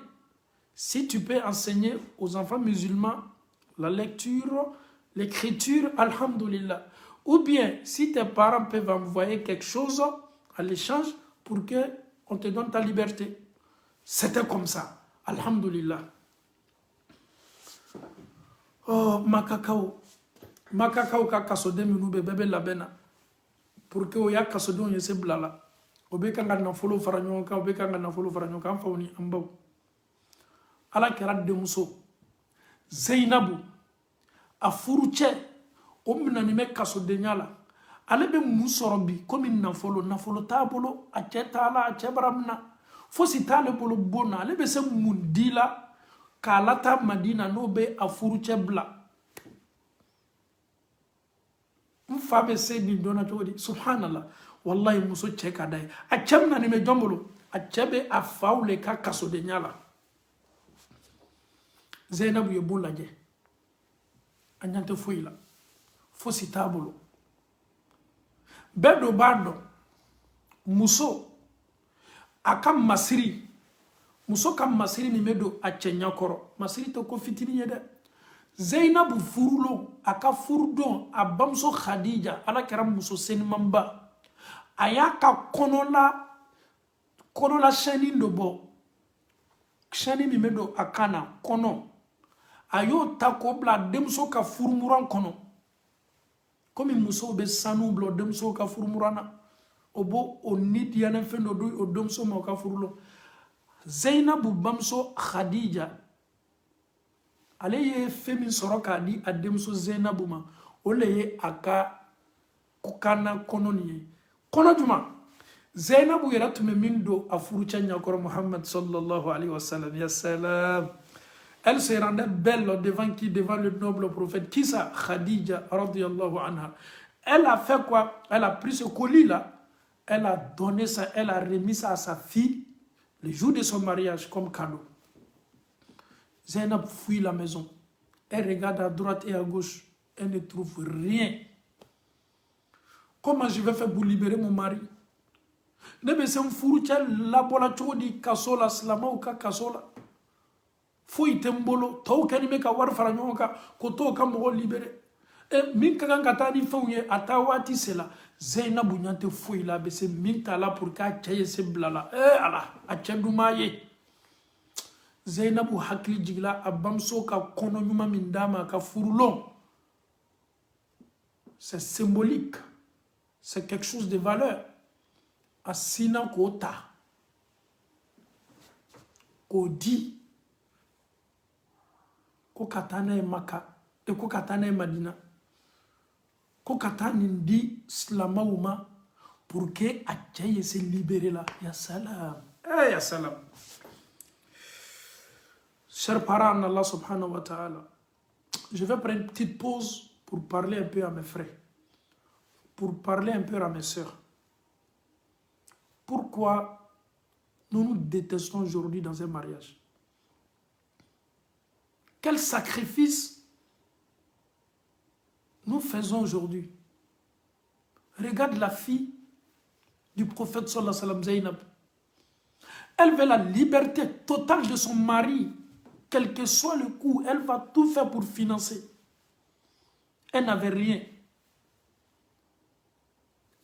si tu peux enseigner aux enfants musulmans la lecture, l'écriture, alhamdulillah. Ou bien, si tes parents peuvent envoyer quelque chose à l'échange pour que on te donne ta liberté. C'était comme ça, alhamdulillah. Oh, makakao ka kasode minu bebe labena. Pour que oya kasode on yese blala. Obeka nga nafolo faranyoka, obeka nga nafolo faranyoka, amfa oni ambaw. Ala kera demuso. Zainabu a furu cɛ o minani bɛ kasodenya la ale bɛ mun sɔrɔ bi komi nafolo t'a bolo a cɛ t'a la a cɛ bara min na fosi t'ale bolo bon na ale bɛ se mun di la k'a lata Madina n'o bɛ a furu cɛ bila n fa be se ni dona jodi subhanallah wallahi muso che ka dai a chamna ni me jombolo a chebe a faule ka kaso de nyala Zainabu ye bon laje a nyante foyila fo si tabolo bedo bado muso akam masiri muso kam masiri ni medo a chenya koro masiri to ko fitini yede Zainabu furulo aka furudon a bamso Khadija ala karam muso senimamba ayaka konola shani ndobo shani mi medo akana kono ayo tako bla demso ka furumuran kono komi muso be sanu blo demso ka furumurana obo onidi yana fendo do o demso ma ka furulo Zainabu bamso Khadija ale ye femi soroka di ademso Zainabu ma ole ye aka kukana kono ni kono juma Zainabu yera tume mindo afuru chanya koro Muhammad sallallahu alayhi wa sallam ya salam. Elle se rendait belle devant qui? Devant le noble prophète. Qui ça? Khadija radiyallahu anha. Elle a fait quoi? Elle a pris ce colis là, elle a donné ça, elle a remis ça à sa fille le jour de son mariage comme cadeau. Zainab fuit la maison. Elle regarde à droite et à gauche. Elle ne trouve rien. Comment je vais faire pour libérer mon mari? Nebe se mfuru cha labola chodi kasola slama ou ka kasola. Fo itembolo to kani meka war faranyoka ko to ka mo libérer. E min ka ngata ni fawye atawati sela Zainabu nyante fo ila be se min kala pour ka chaye se blala. Ala a chedumaye. Zainabu hakli jigla abamso ka kono nyuma mindama ka furulon. C'est symbolique. C'est quelque chose de valeur. Asina kota. Ko di. Ko katana e Maka. E ko katana e Madina. Ko katana ndi slamaouma pour que Adjaye se libère là. Ya salam. Ya salam. Chers parents d'Allah subhanahu wa ta'ala, je vais prendre une petite pause pour parler un peu à mes frères, pour parler un peu à mes sœurs. Pourquoi nous nous détestons aujourd'hui dans un mariage? Quel sacrifice nous faisons aujourd'hui? Regarde la fille du prophète sallallahu alayhi wa sallam, Zainab. Elle veut la liberté totale de son mari. Quel que soit le coût, elle va tout faire pour financer. Elle n'avait rien.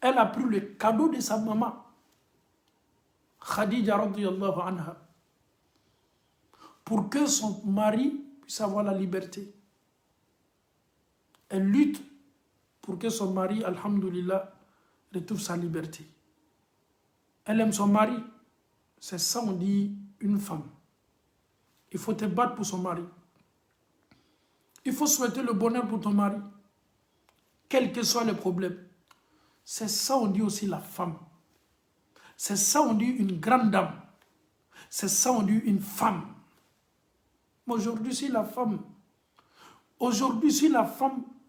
Elle a pris le cadeau de sa maman, Khadija radiyallahu anha, pour que son mari puisse avoir la liberté. Elle lutte pour que son mari, alhamdulillah, retrouve sa liberté. Elle aime son mari. C'est ça on dit une femme. Il faut te battre pour son mari. Il faut souhaiter le bonheur pour ton mari, quel que soit le problème. C'est ça on dit aussi la femme. C'est ça on dit une grande dame. C'est ça on dit une femme. Mais aujourd'hui, si la femme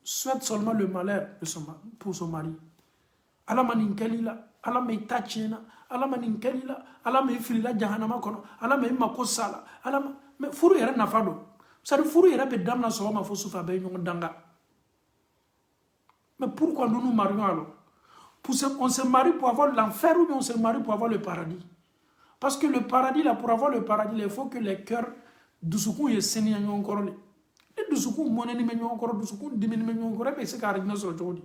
souhaite seulement le malheur pour son mari, Allah maninkelila, Allah me tachina, Allah maninkelila, Allah me filila jahannama kono, Allah me makosala, Allah me furu yere nafado. Ça de furu yere be damna so ma fo soufa be nyon danga. Mais pourquoi nous nous marions alors? On se marie pour avoir l'enfer ou bien on se marie pour avoir le paradis? Parce que le paradis là, pour avoir le paradis, il faut que les cœurs dusuku ye seni nyon korole. Et dusuku moneni me nyon korole, dusuku dimeni me nyon korole, c'est car igno so jodi.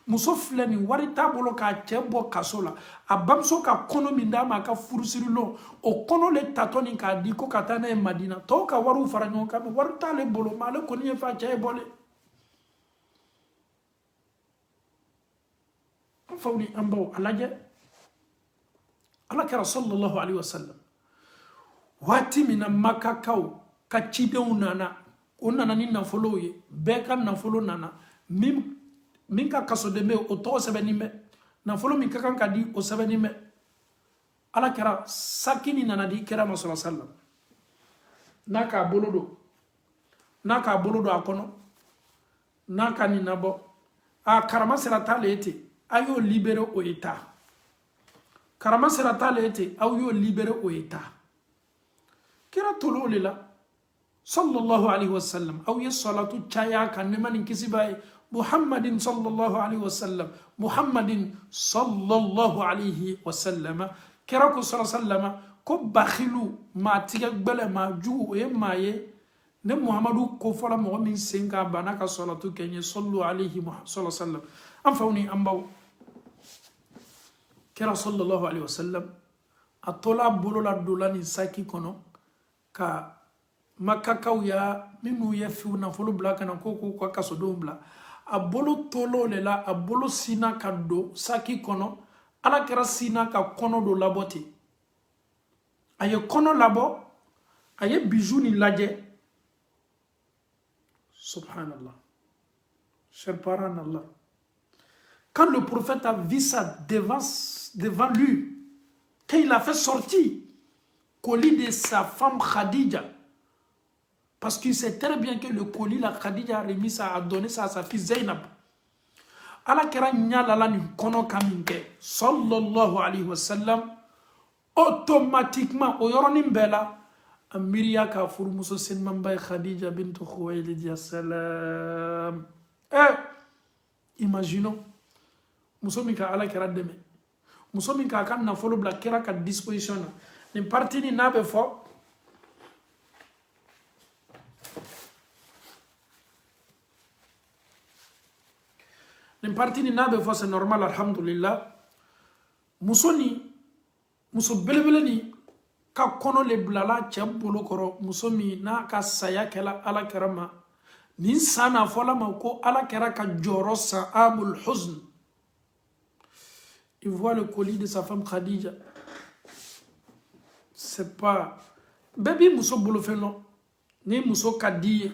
Muso fleni wari tabolo ka chebo kasola abamso ka kono mindama ka furusirilo o kono le tatoni ka diko katana e Madina to ka waru faranyo ka waru tale bolo male koni e fa chebole fawni ambo alaje alaka sallallahu alaihi wasallam wati mina makakau ka chide unana ni na foloye beka na folo nana minka kaso de me o to sebenime na folo minka kan kadi o sebenime ala kera sakini nana di kera masala sallam naka bolodo akono naka ni nabo a karama serata lete ayo libéré au état karama serata lete ayo libéré au état kira tolo lela sallallahu alaihi wasallam aw ya salatu chaya kan ne man kisibai muhammadin sallallahu alaihi wasallam muhammadin sallallahu alaihi wasallam kira ko sallallahu ko bakhilu ma tiga gbele ma ju e maye ne muhammadu ko fola mo min senga banaka salatu kenye sallu alaihi sallallahu wasallam am fawni ambaw kira sallallahu alaihi wasallam atola bolola dolani saki kono ka makakaw ya minu ya fiu na folo bla kana ko kaso do bla a bolo tolo le la a bolo sina ka do saki kono ala kira sina ka kono do laboti aye kono labo aye bijou ni laje subhanallah cher parent Allah quand le prophète a vu ça devant lui quand il a fait sortir colis de sa femme Khadija parce qu'il sait très bien que le colis la Khadija a remis ça a donné ça à sa fille Zainab ala kira nyala ni kono kaminke sallallahu alayhi wa sallam automatiquement o yoroni bela amiriya ka furu muso sen mambay Khadija bint Khuwaylid ya salam imaginons muso min ka ala kira deme muso min ka kan na folo bla kira ka disposition ni parti ni nabe fo ni parti ni nabe fo c'est normal alhamdulillah muso belebele ni ka kono le blala chambolo koro muso mi na ka saya kala ala karama ni sana fola ma ko ala kara ka joro sa amul huzn il voit le colis de sa femme Khadija c'est pas baby muso bolo felo ni muso kadiye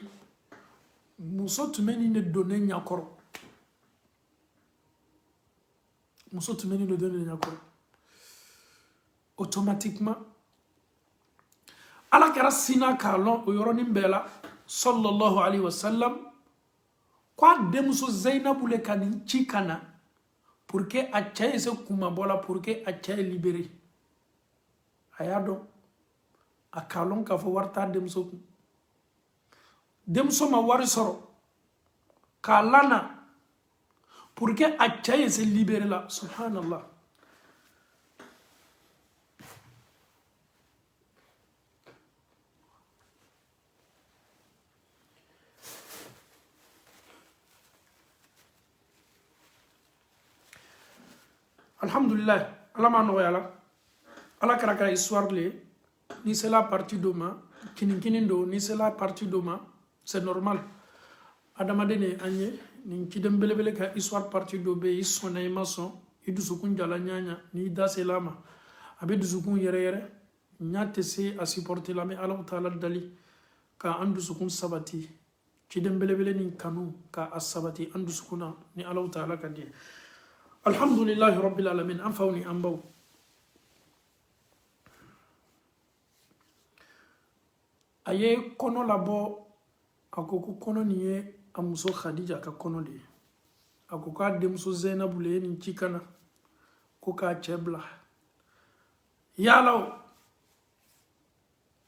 muso tumeni ne donner nyakoro muso tumeni ne donner nyakoro automatiquement ala kara sina kalon o yoroni bela sallallahu alaihi wasallam kwa de muso Zainab le kanin chikana pour que achaye se kuma bola pour que achaye libéré ayado akalon ka fo warta demso ma wari soro kalana pour que achaye se libéré là subhanallah alhamdulillah ala ma no yala ala karaka histoire le ni c'est la partie doma kinin do ni c'est la partie doma c'est normal adama dene anye ni kidem belebele ka histoire partie do be isona mason idusukun jala nyanya ni daselama abe dusukun yere nyate se a supporter la mais Allah taala dali ka andusukun sabati kidem belebele ni kanu ka asabati andusukuna ni Allah taala kadi alhamdulillah rabbil alamin anfawni ambaw aye kono labo akoko kono niye amuso Khadija ka kono de akoko ademso Zainab le ni chikana ko ka chebla yalaw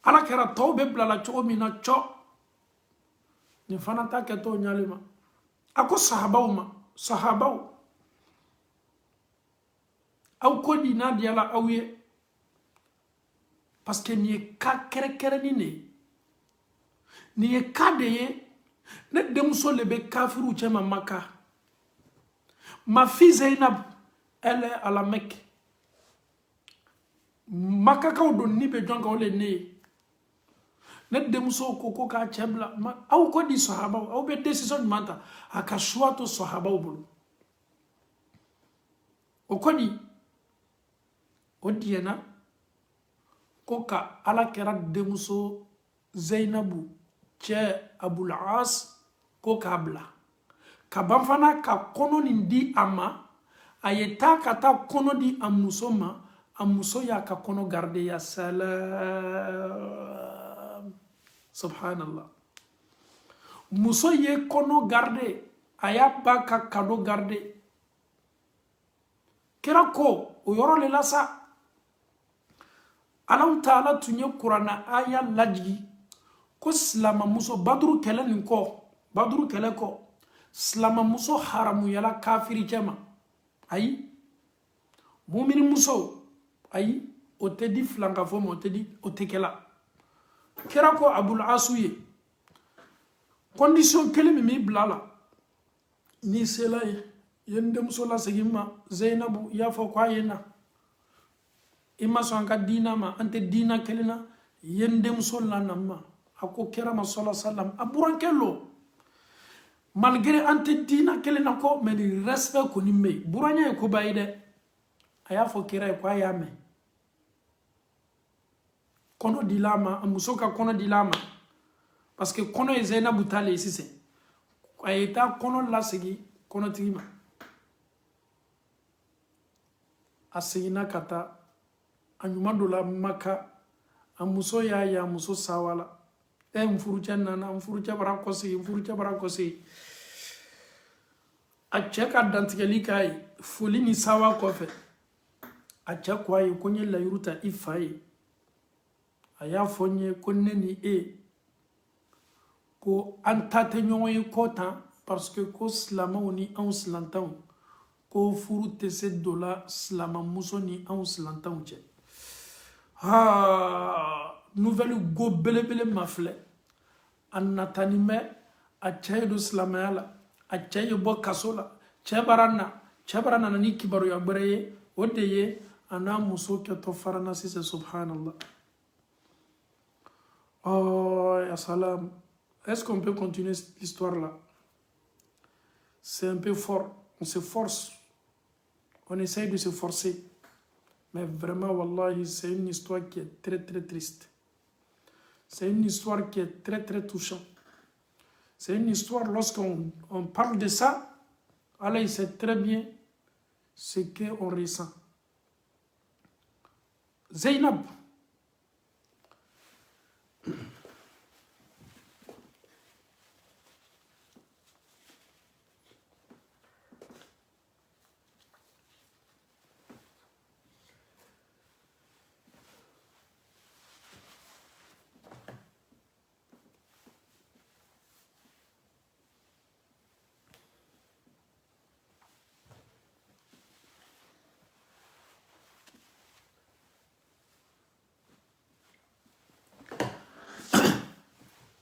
ala kera tawbe bla la cho mina cho ni fanata ke to nyalima ako sahabaw aw kodi na diala awye parce que ni ka kere ni ka de ne demso lebe kafiru chema Maka ma fille Zainab elle est à la Mecque Maka ka do ni be jonga ole ne demso koko ka chebla aw kodi sahaba aw be decision manta aka choix to sahaba bulu o kodi odiena koka ala kera demuso Zainabu che Abul As koka bla kabamfana ka kono ndi ama ayeta kata kono di amusoma amuso ya ka kono garde ya salam subhanallah muso ye kono garde a y'a ba ka cadeau garder. Kira ko o yɔrɔ le la sa Alahu Taala tun ye Kurana aya lajigi ko silamamuso Baduru kɛlɛ nin kɔ Baduru kɛlɛ kɔ silamamuso haramuyala kafiri cɛ ma ayi mumini muso ayi o tɛ di filankafo ma o tɛ kɛla Kira ko Abul Asu ye condition kelen min b'i bila la ni sela ye ye n denmuso lasegin ma Zainabu y'a fɔ ko a ye na i ma sɔn an ka diina ma an tɛ diina kelen na ye n denmuso lana ma a ko Kira ma sɔla salam a burankɛ lo malgré an tɛ diina kelen na ko mais ni respect kɔni bɛ yen buranya ye koba ye dɛ a y'a fɔ Kira ye ko a y'a mɛn kɔnɔ dila a ma a muso ka kɔnɔ dila a ma parce que kɔnɔ ye Zainabu ta le ye sisan a ye taa kɔnɔ lasegi kɔnɔtigi ma a seginna ka taa a ɲuman dɔ la Maka a muso y'a ye a muso sawala n furucɛ nana n furucɛ bara kɔsegi n furucɛ bara kɔsegi a cɛ ka dantigɛli k'a ye foli ni sawa kɔfɛ a cɛ ko a ye ko n ye layiru ta i fa ye a y'a fɔ n ye ko ne ni e ko an ta tɛ ɲɔgɔn ye kɔ tan parce que ko silamɛw ni anw silantanw ko furu tɛ se dɔ la silamamuso ni anw silantanw cɛ nouvelle go belebele ma filɛ a natanin bɛ a cɛ ye don silamɛya la a cɛ ye bɔ kaso la cɛ bara nana ni kibaruya wɛrɛ ye o de ye a n'a muso kɛtɔ farana sisan subhanallah oh ya salam est-ce qu'on peut continuer l'histoire là c'est un peu fort on se force on essaye de se forcer mais vraiment wallahi c'est une histoire qui est très très triste c'est une histoire qui est très très touchante c'est une histoire lorsqu'on parle de ça Allah il sait très bien ce qu'on ressent Zainab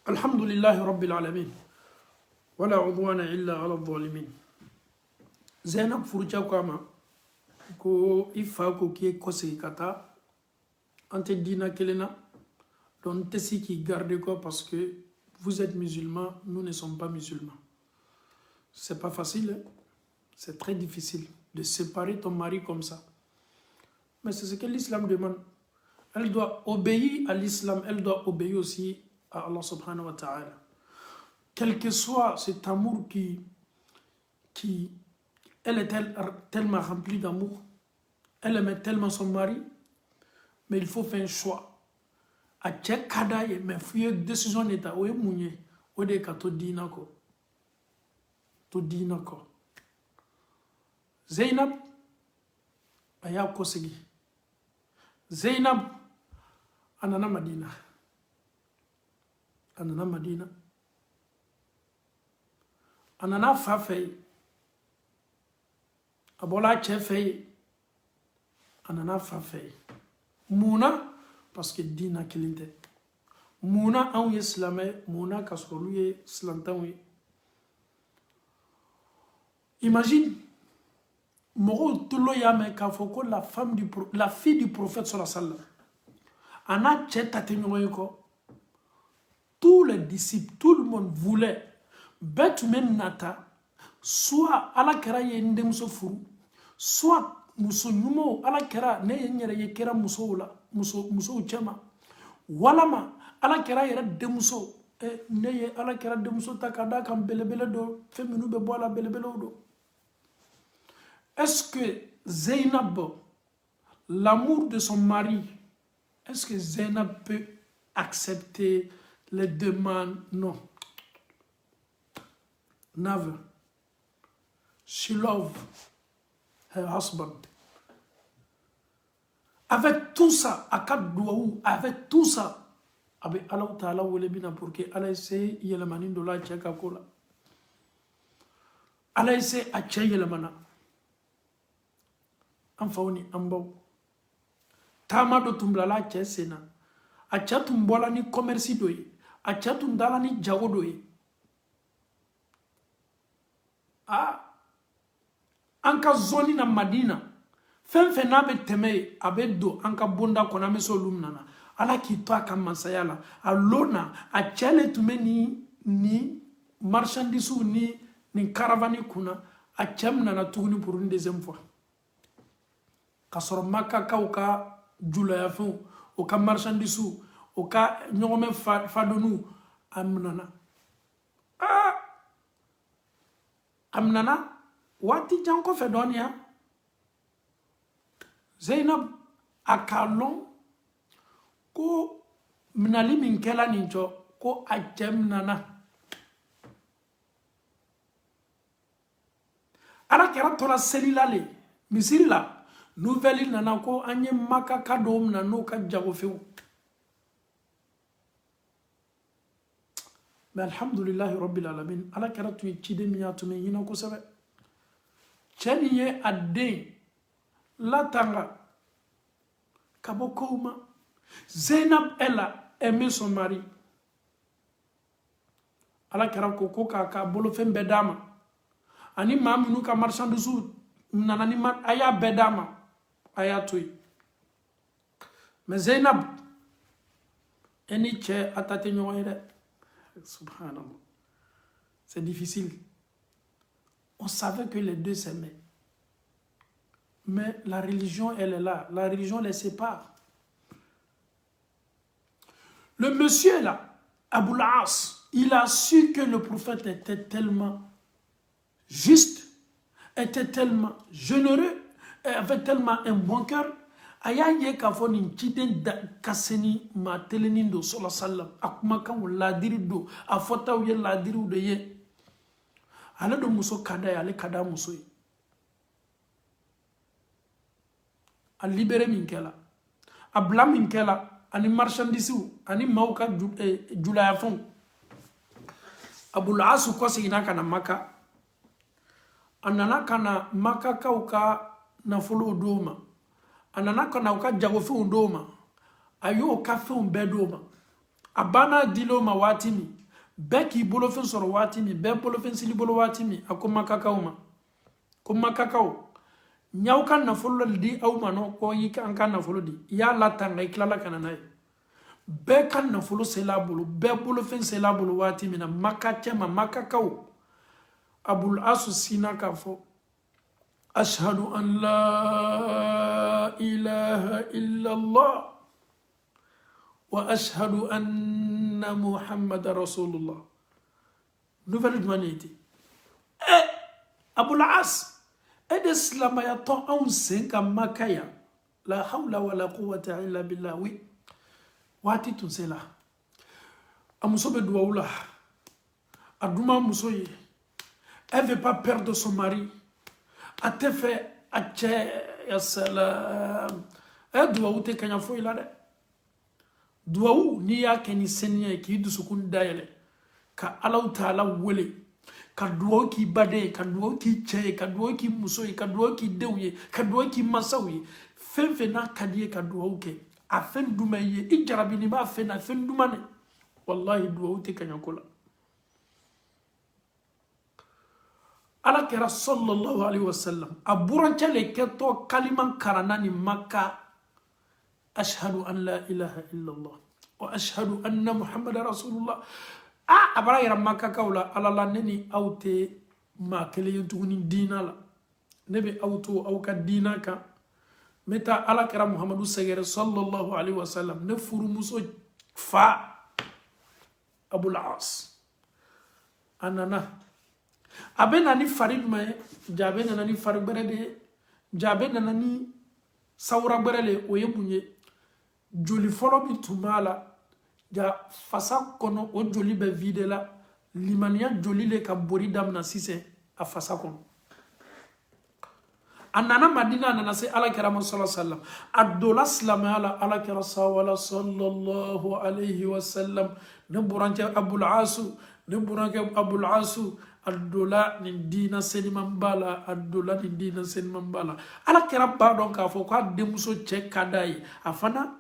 alhamdulillahi rabbil alamin wala udwana illa ala zalimin Zainab furucɛ ko a ma ko i fa ko k'i ye kɔsegi ka taa an tɛ diina kelen na donc n tɛ se k'i garder quoi parce que vous êtes musulmans nous ne sommes pas musulmans c'est pas facile hein? C'est très difficile de séparer ton mari comme ça mais c'est ce que l'islam demande elle doit obéir à l'islam elle doit obéir aussi à Allah subhanahu wa ta'ala. Quel que soit cet amour elle est tellement remplie d'amour, elle aimait tellement son mari, mais il faut faire un choix. A cɛ ka d'a ye mais f'i ye décision de ta o ye mun ye o de ka to diina kɔ to diina kɔ Zainab a y'a kɔsegi Zainab a nana Madina a nana Madina a nana fa fɛ yen a bɔla a cɛ fɛ yen a nana fa fɛ yen mun na parce que diina kelen tɛ mun na anw ye silamɛ ye mun na ka sɔrɔ olu ye silantanw ye imagine mɔgɔw tulo y'a mɛn k'a fɔ ko la fille du prophète sallallahu alayhi wa sallam a n'a cɛ ta tɛ ɲɔgɔn ye kɔ tous les disciples, tout le monde voulait bɛɛ tun bɛ nata soit ala kɛra ye n denmuso furu soit muso ɲumanw ala kɛra ne ye n yɛrɛ ye kɛra musow la musow cɛma walama ala kɛra yɛrɛ denmuso ne ye ala kɛra denmuso ta ka d'a kan belebele do fɛn minnu bɛ bɔ a la belebelew do est-ce que Zainab l'amour de son mari est-ce que Zainab peut accepter les demandes? Non. Never. she loved her husband. Avec tout ça, avec tout ça, avec Allah Ta'ala wele bina pour que Allah essaie yelamani de la tcheka kola. Allah essaie a tche yelamana. Anfauni ambao. Tama do tumblala tche sena. A tche tumbola ni commerce doye. A tche tumdala ni jago doye. Anka zoni na Madina. Fenfe na be teme abedo anka bonda kona meso lumnana. Ala ki to aka masayala. Alona a chele tume ni marchandise ni caravane kuna a chemna na tuguni pour une deuxième fois. Kasoro maka ka o ka jula ya fun o ka marchandise o ka nyome fadonu amnana. Amnana wati janko fedonia Zainab akalon ko minali min kela ninjo ko ajem nana ala kera tola selilale misirila nouvelle nana ko anye maka kadom na no ka jago few mais alhamdulillah rabbil alamin ala kera tu chide miyatu me yina ko sabe chaniye adde la tanga kabokoma Zainab elle a aimé son mari ala kera koko ka bolo fen bedama ani maminu ka marchandise nanani man aya bedama aya toy mais Zainab eni che atate nyoyede subhanallah c'est difficile on savait que les deux s'aimaient. Mais la religion, elle est là. La religion les sépare. Le monsieur là, Abul As, il a su que le prophète était tellement juste, était tellement généreux, avait tellement un bon cœur. Aya ye ka fo ni chiden kaseni ma teleni do sallallahu alaihi wasallam akuma kan ladiri do afota ye ladiri do ye ala do muso kada ya le kada muso yi a libéré min kela a bla min kela ani marchandise ani mauka julaya fon Abul As ko sigina kana maka anana kana maka kauka na folo doma anana kana uka jago fi undoma ayo ka fi bedoma abana diloma watimi beki bolo fen soro watimi be bolo fen sili bolo watimi akoma kakauma kuma kakao nyaw kan na folo di aw mano ko yi kan kan na folo di ya la tanga iklala kana nay be kan na folo sela bolo be bolo fen sela bolo watimi na makache ma makakao Abul As sina ka fo ashhadu an la ilaha illa Allah wa ashhadu anna Muhammad Rasulullah. Nouvelle humanité. Abul As et l'islam ya ton on senka makaya la hawla wala quwwata illa billah. Oui. Wati tun sela. Amusobe douaoula. Aduma musoye. Elle ne veut pas perdre son mari. A te fait a ya salam. Elle doit ou te kanya fo ilade. Doit ni ya keni senya ki du sukun dayele. Ka Allah Ta'ala wele. Ka doit ki bade, ka doit ki che, ka doit ki musoye, ka doit ki dewye, ka doit ki masawi. Fen na kadiye ka doit ke. A fen dumaye ijarabini ba fen a fen dumane. Wallahi doit te kanya kola. Ala kera sallallahu alaihi wasallam aburancha le keto kaliman karanani makka ashhadu an la ilaha illa Allah wa ashhadu anna Muhammadar Rasulullah abara yara makka kaula ala la neni awte ma kele yutuni dina la nebe awto awka dina ka meta ala kera Muhammadu sagere sallallahu alaihi wasallam ne furu muso fa Abul As anana abe nani farid me jabe nani farid berede jabe nani sawra berele oyemunye joli folo bi tumala ja fasa kono o joli be vide la limania joli le ka bori damna sise a fasa kono anana madina anana se ala kira sallallahu alaihi wasallam adola silamaya ala kira sallallahu alaihi wasallam ne buranke abul asu adola ni dina seniman bala adola ni dina seniman bala ala kira ba don ka fo ko demuso che kadai afana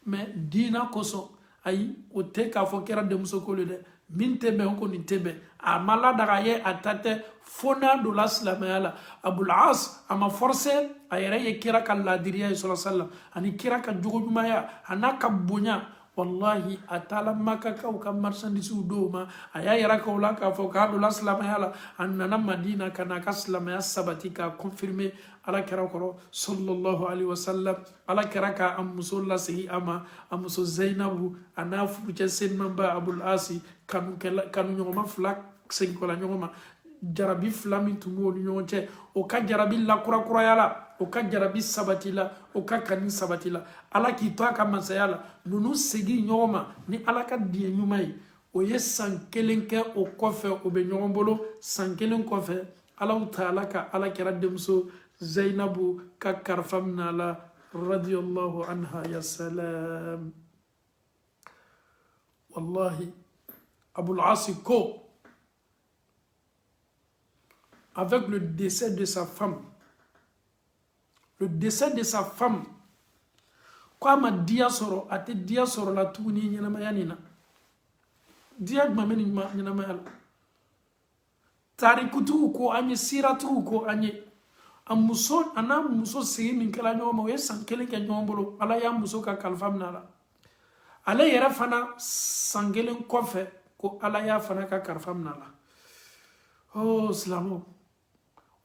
me dina koso ayi o te ka fo kira demuso ko le de min tebe ko ni tebe amala daga ye atate fona do la silamaya abul as ama force ayere ye kira kan ladiriya sallallahu alaihi wasallam ani kira kan jugumaya anaka bonya wallahi atala maka ka ka marchandise udoma aya yara ka wala ka fo ka do la silamaya anana madina kana ka silamaya sabati ka confirmer ala kira ko sallallahu alaihi wasallam ala kira ka amusulla sihi ama amuso zainabu anafu sen mamba abul asi kanu nyoma flak sen ko la nyoma jarabi flami tumo nyonche o ka jarabi la kura yala o ka jarabi sabatila o ka kani sabatila ala ki to aka masayala nunu segi nyoma ni ala ka die nyumai o ye sankelenke o kofe o be nyombolo sankelen kofe ala taala ka ala kira demso zainabu ka karfamna la radiyallahu anha ya salam wallahi abul asiko avec le décès de sa femme. Le décès de sa femme. Quoi ma dia soro, ate dia soro la tuni nyana mayanina. Dia mameni nyana mayala. Tarikutu ko anye siratu ko anye. Amuso ana muso sigi min kala nyoma we sankele ke nyombolo ala ya muso ka kalfam nala. Ala yera fana sangele kofe ko ala ya fana ka kalfam nala. Oh slamo.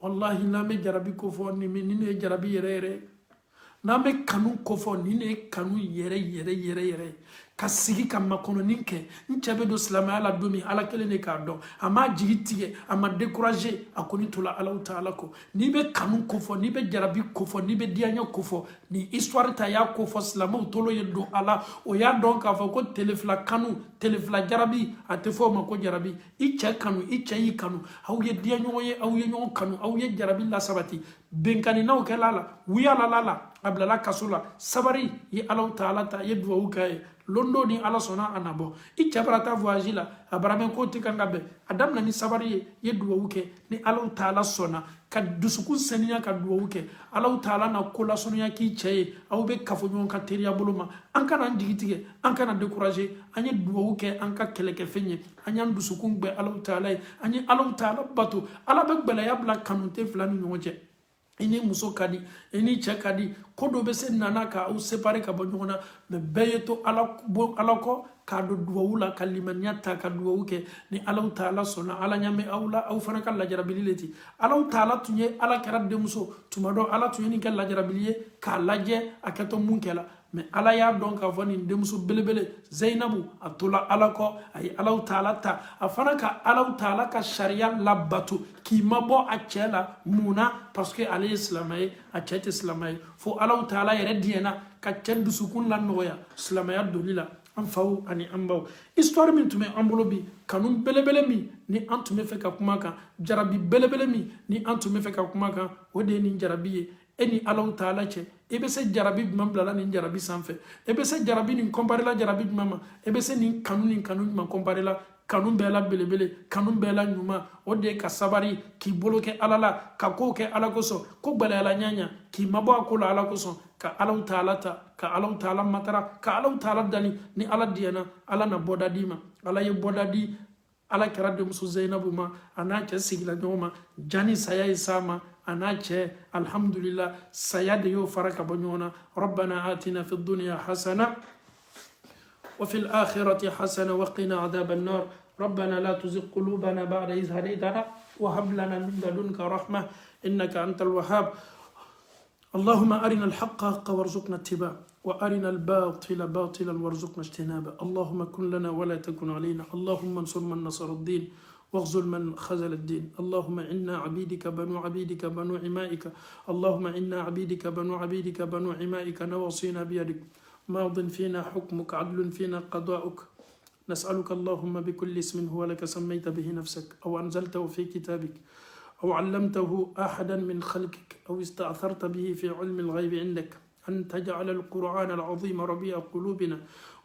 Wallahi name jarabi kofo ni ne jarabi yere name kanu kofo ni ne kanu yere ka sigi ka makono ninke nchebe do silamaya la domi ala kele ne ka do ama jigitige ama décourager akoni tola ala taala ko ni be kanu kofo ni be jarabi kofo ni be dianya kofo ni histoire ta ya kofo silamo tolo yedo ala o ya don ka fo ko telefla kanu telefla jarabi atefo mako jarabi icha kanu icha yi kanu aw ye dianyo ye aw ye nyon kanu aw ye jarabi la sabati benkani naw kelala wiya la ablala kasula sabari ye ala taala ta ye duwa ukaye londo ni ala sona anabo ichabrata voyage la abrame ko tikanga be adam na ni sabari ye duwa uke ni ala taala sona ka dusukun seniya ka duwa uke ala taala na kola sonya ki cheye aw be kafo nyon ka teriya boloma an kana digitige an kana décourager anye duwa uke an ka keleke fenye anya dusukun be ala taala anye ala taala bato ala be gbela ya bla kanute flani nyonje ini muso kadi ini cɛ kadi ko dɔ bɛ se nana ka aw séparer ka bɔ ɲɔgɔn na mais bɛɛ ye to ala kɔ k'a don duwawu la ka limaniya ta ka duwawu kɛ ni alaw taala sɔnna ala ɲamɛ aw la aw fana ka lajarabili le ti alaw taala tun ye ala kɛra denmuso tuma dɔ ala tun ye nin kɛ lajarabili ye k'a lajɛ a kɛtɔ mun kɛla mais ala y'a dɔn k'a fɔ nin denmuso belebele zainabu a tola ala kɔ a ye alaw taala ta a fana ka alaw taala ka sariya labato k'i mabɔ a cɛ la mun na parce que ale ye silamɛ ye a cɛ tɛ silamɛ ye fo alaw taala yɛrɛ diɲɛna ka cɛ dusukun la nɔgɔya silamɛya doli la an faw ani an baw histoire min tun bɛ an bolo bi kanu belebele min ni an tun bɛ fɛ ka kuma kan jarabi belebele min ni an tun bɛ fɛ ka kuma kan o de ye nin jarabi ye e ni alaw taala cɛ e bɛ se jarabi jumɛn bilala nin jarabi sanfɛ e bɛ se jarabi nin comparé la jarabi jumɛn ma e bɛ se nin kanu jumɛn comparé la kanu bɛɛ la belebele kanu bɛɛ la ɲuman o de ye ka sabari k'i bolo kɛ ala la ka kow kɛ ala kosɔn ko gwɛlɛyala ɲaɲa k'i mabɔ a ko la ala kosɔn ka alaw taala ta ka alaw taala matara ka alaw taala dani ni ala diɲɛna ala na bɔda di ma ala ye bɔda di ala kɛra denmuso zainabu ma a n'a cɛ sigila ɲɔgɔn ma jani saya ye s'a ma a n'a cɛ alhamdulillah saya de y'o fara ka bɔ ɲɔgɔn na rabbana atina fi dunya hasana وفي الآخرة حسنة وقنا عذاب النار ربنا لا تزغ قلوبنا بعد إذ هديتنا وهب لنا من لدنك رحمة إنك أنت الوهاب اللهم أرنا الحق حقا وارزقنا اتباعه وأرنا الباطل باطلا وارزقنا اجتنابه اللهم كن لنا ولا تكن علينا اللهم انصر من نصر الدين واخذل من خذل الدين اللهم إنا عبيدك بنو عبيدك بنو عمائك اللهم إنا عبيدك بنو عبيدك بنو عمائك نواصينا بيدك ماض فينا حكمك عدل فينا قضاؤك نسألك اللهم بكل اسم هو لك سميت به نفسك أو أنزلته في كتابك أو علمته أحدا من خلقك أو استأثرت به في علم الغيب عندك أن تجعل القرآن العظيم ربيع قلوبنا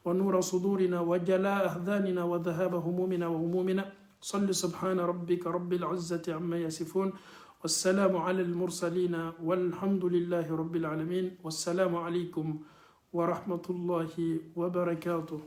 ونور صدورنا وجلاء أحزاننا وذهاب همومنا وهمومنا. صل سبحان ربك رب العزة عما يصفون والسلام على المرسلين والحمد لله رب العالمين. والسلام عليكم ورحمة الله وبركاته.